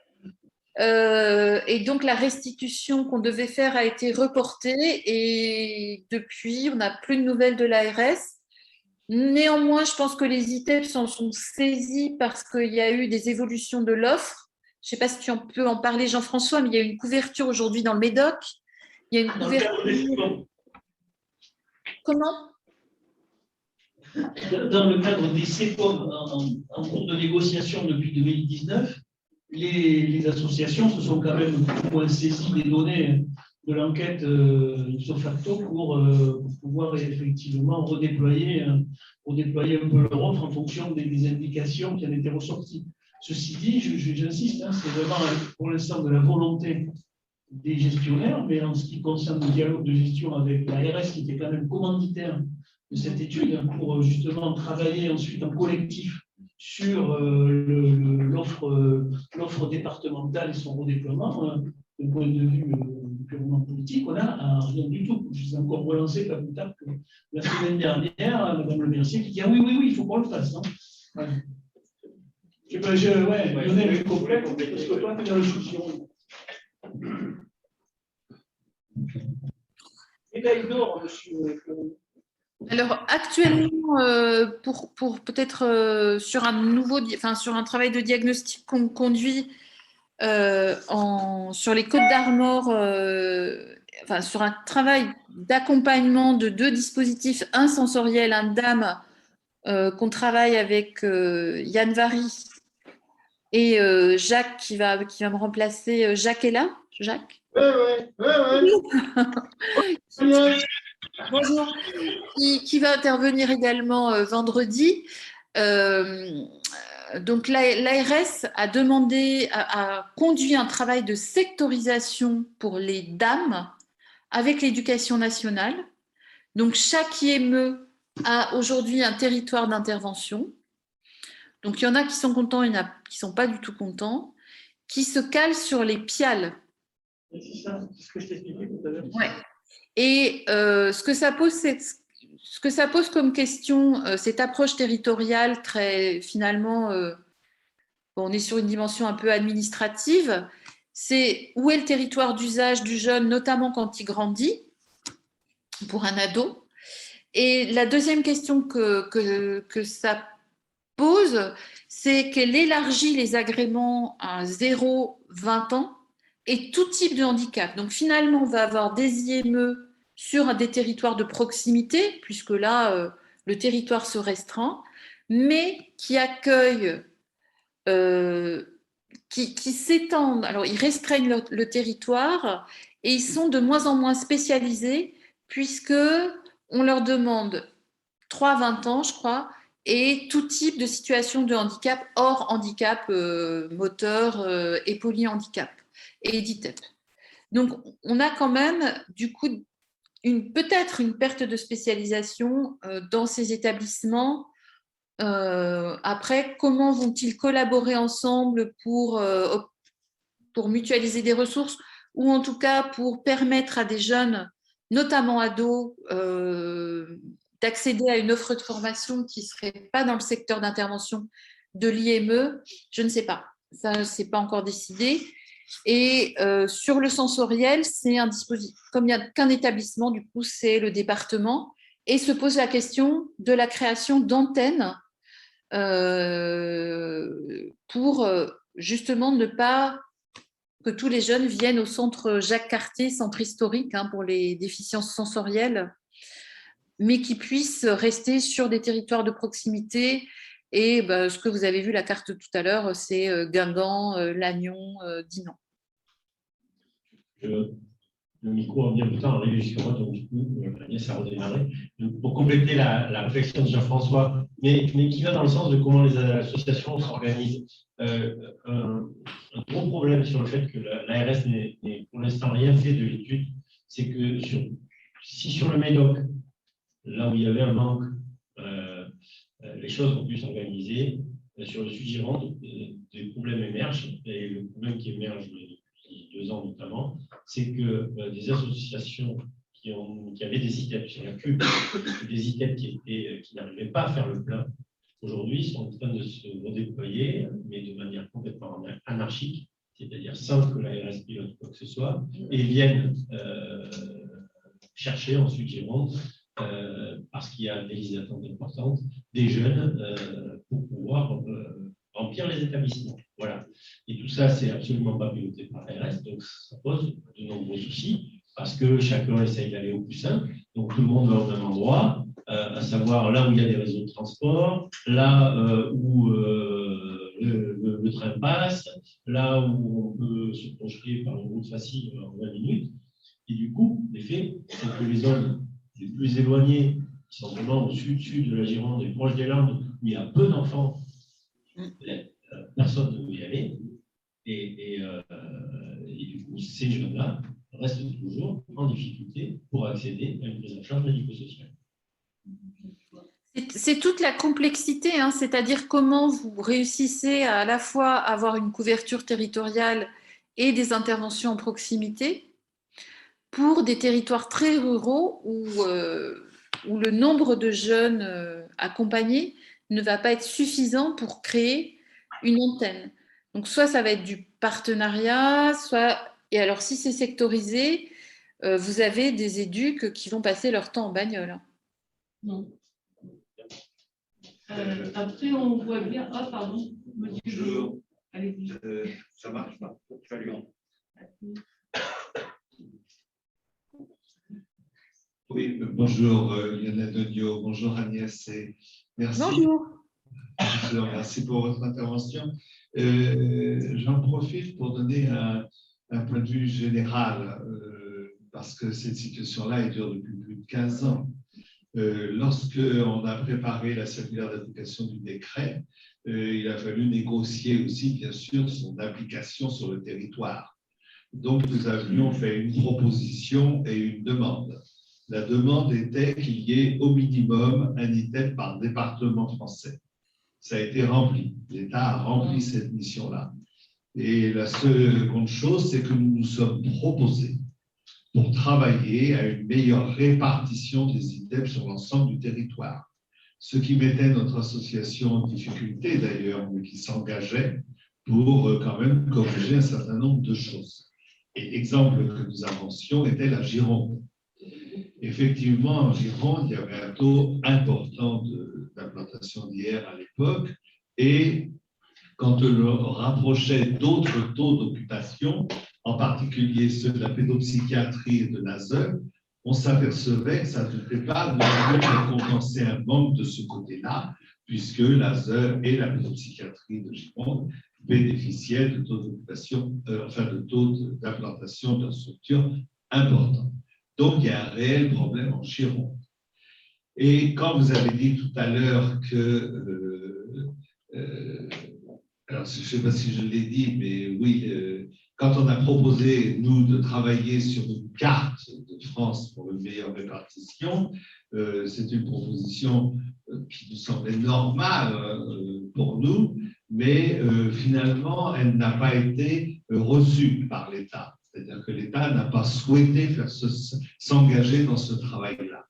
et donc la restitution qu'on devait faire a été reportée et depuis, on n'a plus de nouvelles de l'ARS. Néanmoins, je pense que les ITEP s'en sont saisis parce qu'il y a eu des évolutions de l'offre. Je ne sais pas si tu peux en parler, Jean-François, mais il y a une couverture aujourd'hui dans le Médoc. Il y a une couverture. Comment ? Dans le cadre des CEPOM en cours de négociation depuis 2019, les associations se sont quand même plus ou moins saisies des données de l'enquête ipso facto pour pouvoir effectivement redéployer un peu leur offre en fonction des indications qui en étaient ressorties. Ceci dit, j'insiste, c'est vraiment pour l'instant de la volonté des gestionnaires, mais en ce qui concerne le dialogue de gestion avec l'ARS, qui était quand même commanditaire de cette étude, pour justement travailler ensuite en collectif sur l'offre départementale et son redéploiement, d'un point de vue purement politique, on n'a rien du tout. Je vous ai encore relancé pas plus tard que la semaine dernière, Mme Le Mercier qui dit ah oui, il faut qu'on le fasse. Ouais. Lionel, je complète, parce que toi, tu es dans le souci. Alors actuellement, pour peut-être sur un travail de diagnostic qu'on conduit sur les Côtes d'Armor, sur un travail d'accompagnement de 2 dispositifs, un sensoriel, un DAM, qu'on travaille avec Yann Vary et Jacques qui va me remplacer. Jacques est là ? Jacques ? Oui. Bonjour. Qui va intervenir également vendredi. Donc l'ARS a conduit un travail de sectorisation pour les DAM avec l'éducation nationale. Donc chaque IME a aujourd'hui un territoire d'intervention. Donc il y en a qui sont contents, il y en a qui ne sont pas du tout contents, qui se calent sur les PIAL. C'est ça, c'est ce que je t'expliquais tout à l'heure. Ouais. Et ce que ça pose comme question, cette approche territoriale très finalement, on est sur une dimension un peu administrative, c'est où est le territoire d'usage du jeune, notamment quand il grandit, pour un ado. Et la deuxième question que ça pose, c'est qu'elle élargit les agréments à 0-20 ans et tout type de handicap. Donc finalement, on va avoir des IME sur des territoires de proximité, puisque là, le territoire se restreint, mais qui accueillent, qui s'étendent. Alors, ils restreignent le territoire et ils sont de moins en moins spécialisés, puisqu'on leur demande 3-20 ans, je crois, et tout type de situation de handicap, hors handicap moteur et polyhandicap, et DITEP. Donc, on a quand même, du coup, peut-être une perte de spécialisation dans ces établissements. Après, comment vont-ils collaborer ensemble pour mutualiser des ressources ou en tout cas pour permettre à des jeunes, notamment ados, d'accéder à une offre de formation qui ne serait pas dans le secteur d'intervention de l'IME? Je ne sais pas. Ça, ce n'est pas encore décidé. Et sur le sensoriel, c'est un dispositif. Comme il n'y a qu'un établissement, du coup, c'est le département. Et se pose la question de la création d'antennes pour justement ne pas que tous les jeunes viennent au centre Jacques Cartier, centre historique pour les déficiences sensorielles, mais qui puissent rester sur des territoires de proximité. Et ce que vous avez vu, la carte tout à l'heure, c'est Guingamp, Lannion, Dinan. Le micro a bien de temps arrivé jusqu'à moi, donc du coup, Agnès a redémarré. Donc, pour compléter la réflexion de Jean-François, mais qui va dans le sens de comment les associations s'organisent. Un gros problème sur le fait que l'ARS n'ait pour l'instant rien fait de l'étude, c'est que si sur le Médoc, là où il y avait un manque, les choses ont pu s'organiser, sur le Sud-Gironde, des problèmes émergent, et le problème qui émerge depuis 2 ans notamment, c'est que des associations qui avaient des ITEP sur la cube, des ITEP qui n'arrivaient pas à faire le plein, aujourd'hui sont en train de se redéployer, mais de manière complètement anarchique, c'est-à-dire sans que l'ARS pilote quoi que ce soit, et viennent chercher en Sud-Gironde, parce qu'il y a des listes d'attente importantes, des jeunes pour pouvoir remplir les établissements. Voilà. Et tout ça, c'est absolument pas piloté par l'ARS, donc ça pose de nombreux soucis, parce que chacun essaye d'aller au plus simple, donc tout le monde va au même endroit, à savoir là où il y a des réseaux de transport, là où le train passe, là où on peut se projeter par une route facile en 20 minutes. Et du coup, l'effet, c'est que les zones les plus éloignées, qui sont vraiment au sud de la Gironde et proche des Landes, où il y a peu d'enfants, personne ne veut y aller. Et du coup, ces jeunes-là restent toujours en difficulté pour accéder à une prise en charge médico-sociale. C'est toute la complexité, c'est-à-dire comment vous réussissez à la fois avoir une couverture territoriale et des interventions en proximité pour des territoires très ruraux où le nombre de jeunes accompagnés ne va pas être suffisant pour créer une antenne. Donc soit ça va être du partenariat, et alors si c'est sectorisé, vous avez des éduques qui vont passer leur temps en bagnole. Non. Après, on voit bien. Ah, pardon, monsieur. Allez-y. Ça marche pas. Oui, bonjour Lionel Dogno, bonjour Agnès, et merci. Bonjour. Bonjour, merci pour votre intervention. J'en profite pour donner un point de vue général, parce que cette situation-là, elle dure depuis plus de 15 ans. Lorsqu'on a préparé la circulaire d'application du décret, il a fallu négocier aussi, bien sûr, son application sur le territoire. Donc, nous avions fait une proposition et une demande. La demande était qu'il y ait au minimum un ITEP par département français. Ça a été rempli. L'État a rempli cette mission-là. Et la seconde chose, c'est que nous nous sommes proposés pour travailler à une meilleure répartition des ITEP sur l'ensemble du territoire. Ce qui mettait notre association en difficulté d'ailleurs, mais qui s'engageait pour quand même corriger un certain nombre de choses. Et l'exemple que nous avancions était la Gironde. Effectivement, en Gironde, il y avait un taux important d'implantation d'IR à l'époque, et quand on le rapprochait d'autres taux d'occupation, en particulier ceux de la pédopsychiatrie et de l'ASE, on s'apercevait que ça n'était pas de compenser un manque de ce côté-là, puisque l'ASE et la pédopsychiatrie de Gironde bénéficiaient de taux d'occupation, de taux d'implantation de structures importants. Donc, il y a un réel problème en Gironde. Et quand vous avez dit tout à l'heure que, alors je ne sais pas si je l'ai dit, mais oui, quand on a proposé, nous, de travailler sur une carte de France pour une meilleure répartition, c'est une proposition qui nous semblait normale pour nous, mais finalement, elle n'a pas été reçue par l'État. C'est-à-dire que l'État n'a pas souhaité s'engager dans ce travail-là.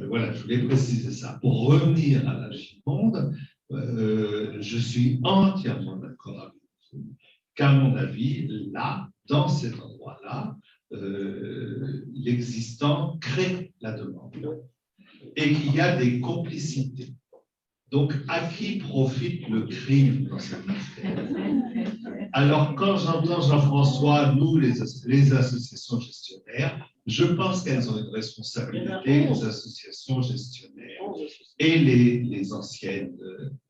Voilà, je voulais préciser ça. Pour revenir à la Gironde, je suis entièrement d'accord avec vous qu'à mon avis, là, dans cet endroit-là, l'existant crée la demande et qu'il y a des complicités. Donc, à qui profite le crime dans cette affaire? Alors, quand j'entends Jean-François, nous, les associations gestionnaires, je pense qu'elles ont une responsabilité, les associations gestionnaires et les anciennes,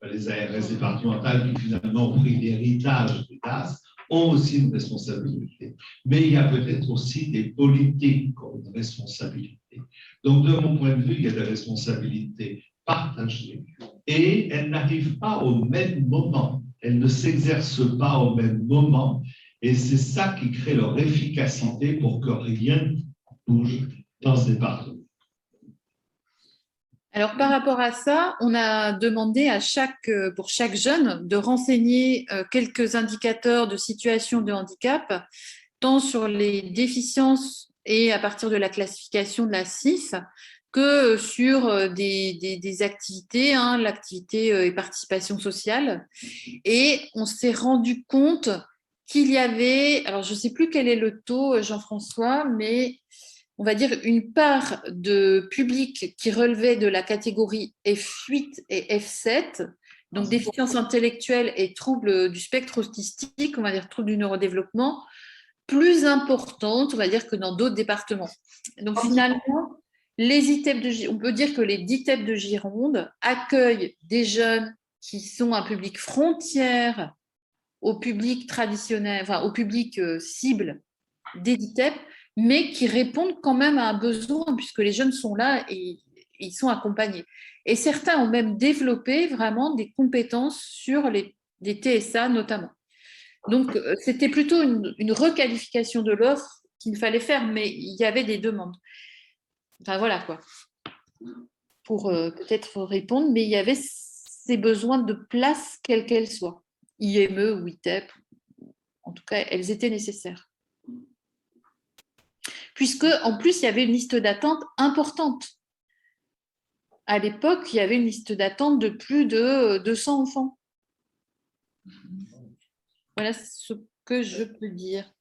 les ARS départementales qui finalement ont pris l'héritage des DAS, ont aussi une responsabilité. Mais il y a peut-être aussi des politiques qui ont une responsabilité. Donc, de mon point de vue, il y a des responsabilités partagées et elles n'arrivent pas au même moment. Elles ne s'exercent pas au même moment. Et c'est ça qui crée leur efficacité pour que rien ne bouge dans ce département. Alors, par rapport à ça, on a demandé pour chaque jeune de renseigner quelques indicateurs de situation de handicap, tant sur les déficiences et à partir de la classification de la CIF, que sur des activités, l'activité et participation sociale. Et on s'est rendu compte qu'il y avait, alors je ne sais plus quel est le taux, Jean-François, mais on va dire une part de public qui relevait de la catégorie F8 et F7, donc déficience intellectuelle et troubles du spectre autistique, on va dire troubles du neurodéveloppement, plus importante, on va dire, que dans d'autres départements. Donc finalement, les ITEP on peut dire que les ITEP de Gironde accueillent des jeunes qui sont un public frontière au public traditionnel, enfin au public cible des ITEP, mais qui répondent quand même à un besoin puisque les jeunes sont là et ils sont accompagnés. Et certains ont même développé vraiment des compétences sur des TSA notamment. Donc, c'était plutôt une requalification de l'offre qu'il fallait faire, mais il y avait des demandes. Enfin, voilà quoi. Pour peut-être répondre, mais il y avait ces besoins de place, quelle qu'elle soit. IME ou ITEP, en tout cas, elles étaient nécessaires. Puisque, en plus, il y avait une liste d'attente importante. À l'époque, il y avait une liste d'attente de plus de 200 enfants. Voilà ce que je peux dire.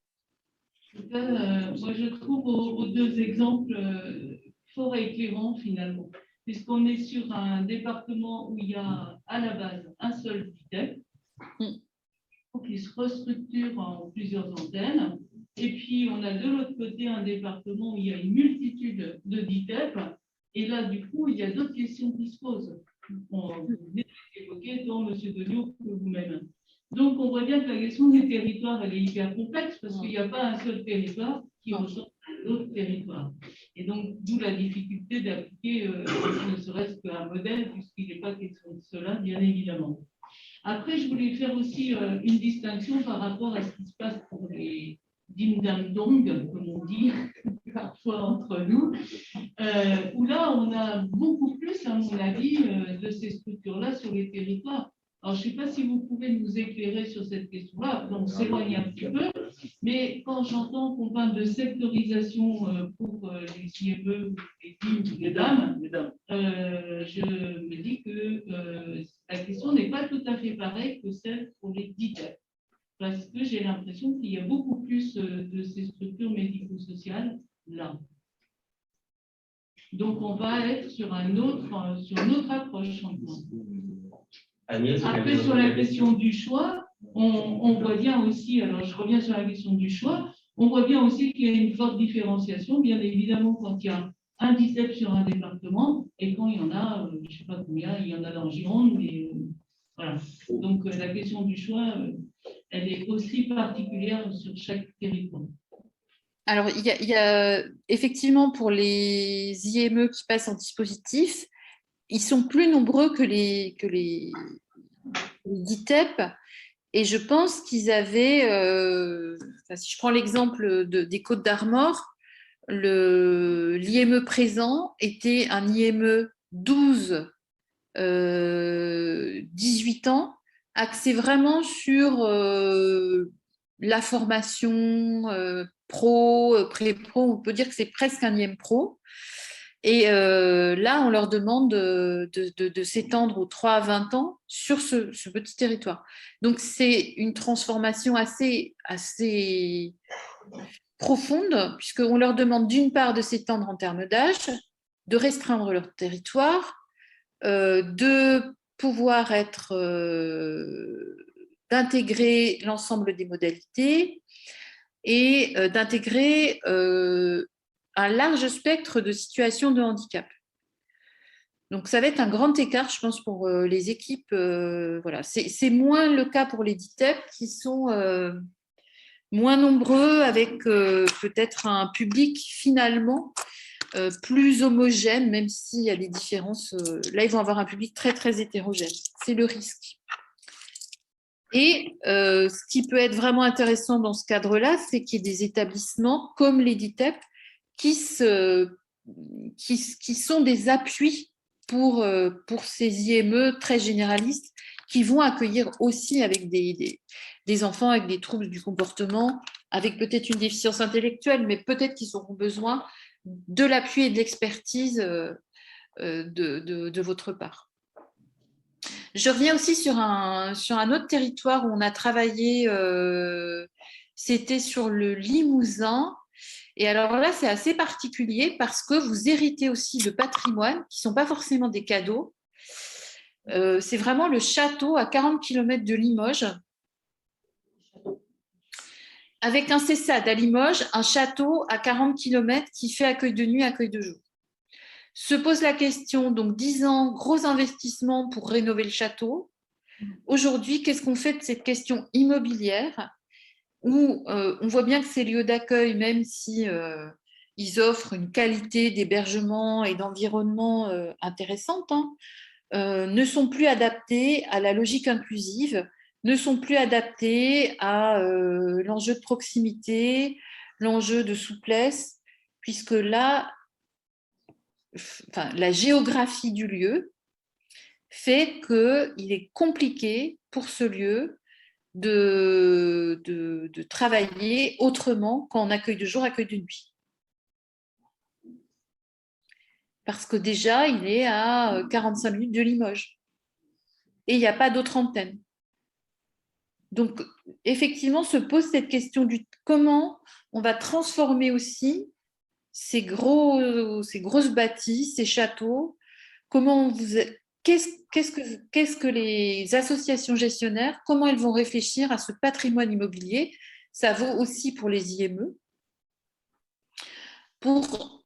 Moi, je trouve aux deux exemples fort éclairants finalement, puisqu'on est sur un département où il y a à la base un seul DITEP, qui se restructure en plusieurs antennes, et puis on a de l'autre côté un département où il y a une multitude de DITEP, et là du coup il y a d'autres questions qui se posent. On venez d'évoquer tant M. Degnaud que vous-même. Donc, on voit bien que la question des territoires, elle est hyper complexe parce qu'il n'y a pas un seul territoire qui ressemble à d'autres territoires. Et donc, d'où la difficulté d'appliquer ne serait-ce qu'un modèle, puisqu'il n'est pas question de cela, bien évidemment. Après, je voulais faire aussi une distinction par rapport à ce qui se passe pour les ding-dang-dong, comme on dit parfois entre nous, où là, on a beaucoup plus, à mon avis, de ces structures-là sur les territoires. Alors, je ne sais pas si vous pouvez nous éclairer sur cette question-là, on s'éloigne un petit peu, mais quand j'entends qu'on parle de sectorisation pour les IME, les DIM, les dames, je me dis que la question n'est pas tout à fait pareille que celle pour les DITEP, parce que j'ai l'impression qu'il y a beaucoup plus de ces structures médico-sociales là. Donc, on va être sur une autre approche en France. Après, sur la question du choix, on voit bien aussi, alors je reviens sur la question du choix, on voit bien aussi qu'il y a une forte différenciation, bien évidemment, quand il y a un DITEP sur un département et quand il y en a, je ne sais pas combien, il y en a dans Gironde, mais voilà. Donc, la question du choix, elle est aussi particulière sur chaque territoire. Alors, il y a effectivement pour les IME qui passent en dispositif, ils sont plus nombreux que les DITEP, et je pense qu'ils avaient, si je prends l'exemple des Côtes d'Armor, l'IME présent était un IME 12-18 ans, axé vraiment sur la formation pro, pré-pro, on peut dire que c'est presque un IM pro. Et là, on leur demande de s'étendre aux 3 à 20 ans sur ce petit territoire. Donc, c'est une transformation assez profonde, puisqu'on leur demande d'une part de s'étendre en termes d'âge, de restreindre leur territoire, de pouvoir être d'intégrer l'ensemble des modalités et d'intégrer un large spectre de situations de handicap. Donc, ça va être un grand écart, je pense, pour les équipes. Voilà. C'est moins le cas pour les DITEP qui sont moins nombreux, avec peut-être un public finalement plus homogène, même s'il y a des différences. Là, ils vont avoir un public très, très hétérogène. C'est le risque. Et ce qui peut être vraiment intéressant dans ce cadre-là, c'est qu'il y ait des établissements comme les DITEP qui sont des appuis pour ces IME très généralistes qui vont accueillir aussi avec des enfants avec des troubles du comportement, avec peut-être une déficience intellectuelle, mais peut-être qu'ils auront besoin de l'appui et de l'expertise de votre part. Je reviens aussi sur un autre territoire où on a travaillé, c'était sur le Limousin. Et alors là, c'est assez particulier parce que vous héritez aussi de patrimoine qui ne sont pas forcément des cadeaux. C'est vraiment le château à 40 km de Limoges, avec un CESAD à Limoges, un château à 40 km qui fait accueil de nuit, accueil de jour. Se pose la question, donc 10 ans, gros investissement pour rénover le château. Aujourd'hui, qu'est-ce qu'on fait de cette question immobilière où on voit bien que ces lieux d'accueil, même si ils offrent une qualité d'hébergement et d'environnement intéressante, ne sont plus adaptés à la logique inclusive, ne sont plus adaptés à l'enjeu de proximité, l'enjeu de souplesse, puisque là, la géographie du lieu fait qu'il est compliqué pour ce lieu de travailler autrement qu'en accueil de jour, accueil de nuit. Parce que déjà, il est à 45 minutes de Limoges. Et il n'y a pas d'autre antenne. Donc, effectivement, se pose cette question du comment on va transformer aussi ces grosses bâtisses, ces châteaux, qu'est-ce que les associations gestionnaires, comment elles vont réfléchir à ce patrimoine immobilier. Ça vaut aussi pour les IME, pour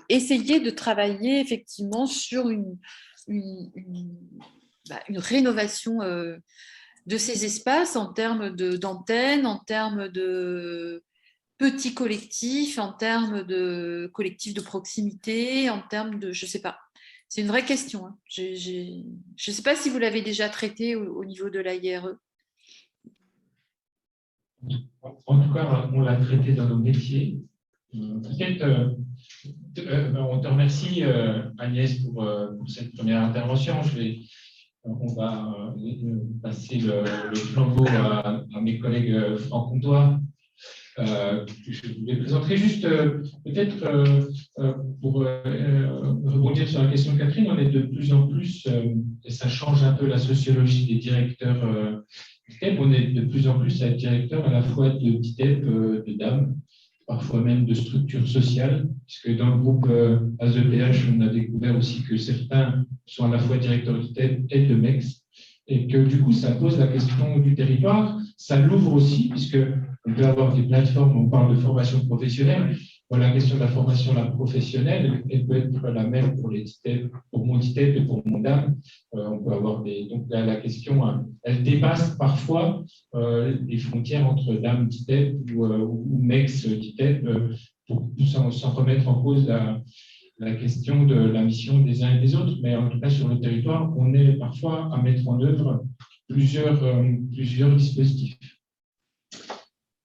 essayer de travailler effectivement sur une rénovation de ces espaces en termes d'antennes, en termes de petits collectifs, en termes de collectifs de proximité, en termes de, je ne sais pas. C'est une vraie question. Hein. Je ne sais pas si vous l'avez déjà traité au niveau de l'AIRE. En tout cas, on l'a traité dans nos métiers. Peut-être, on te remercie, Agnès, pour cette première intervention. On va passer le flambeau à mes collègues franc-comtois. Je vous les présenterai juste peut-être pour rebondir sur la question de Catherine. On est de plus en plus, et ça change un peu la sociologie des directeurs DITEP, on est de plus en plus à être directeur à la fois de DITEP, de DAM, parfois même de structures sociales, puisque dans le groupe AZEPH, on a découvert aussi que certains sont à la fois directeurs DITEP et de MEX, et que du coup, ça pose la question du territoire. Ça l'ouvre aussi, puisque on peut avoir des plateformes, on parle de formation professionnelle. Bon, la question de la formation professionnelle, elle peut être la même pour les DITEP, pour mon DITEP et pour mon DAM. On peut avoir donc là, la question, elle dépasse parfois les frontières entre DAM, DITEP ou MEX, DITEP, pour sans remettre en cause la question de la mission des uns et des autres. Mais en tout cas, sur le territoire, on est parfois à mettre en œuvre plusieurs dispositifs.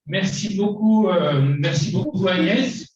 Merci beaucoup Agnès.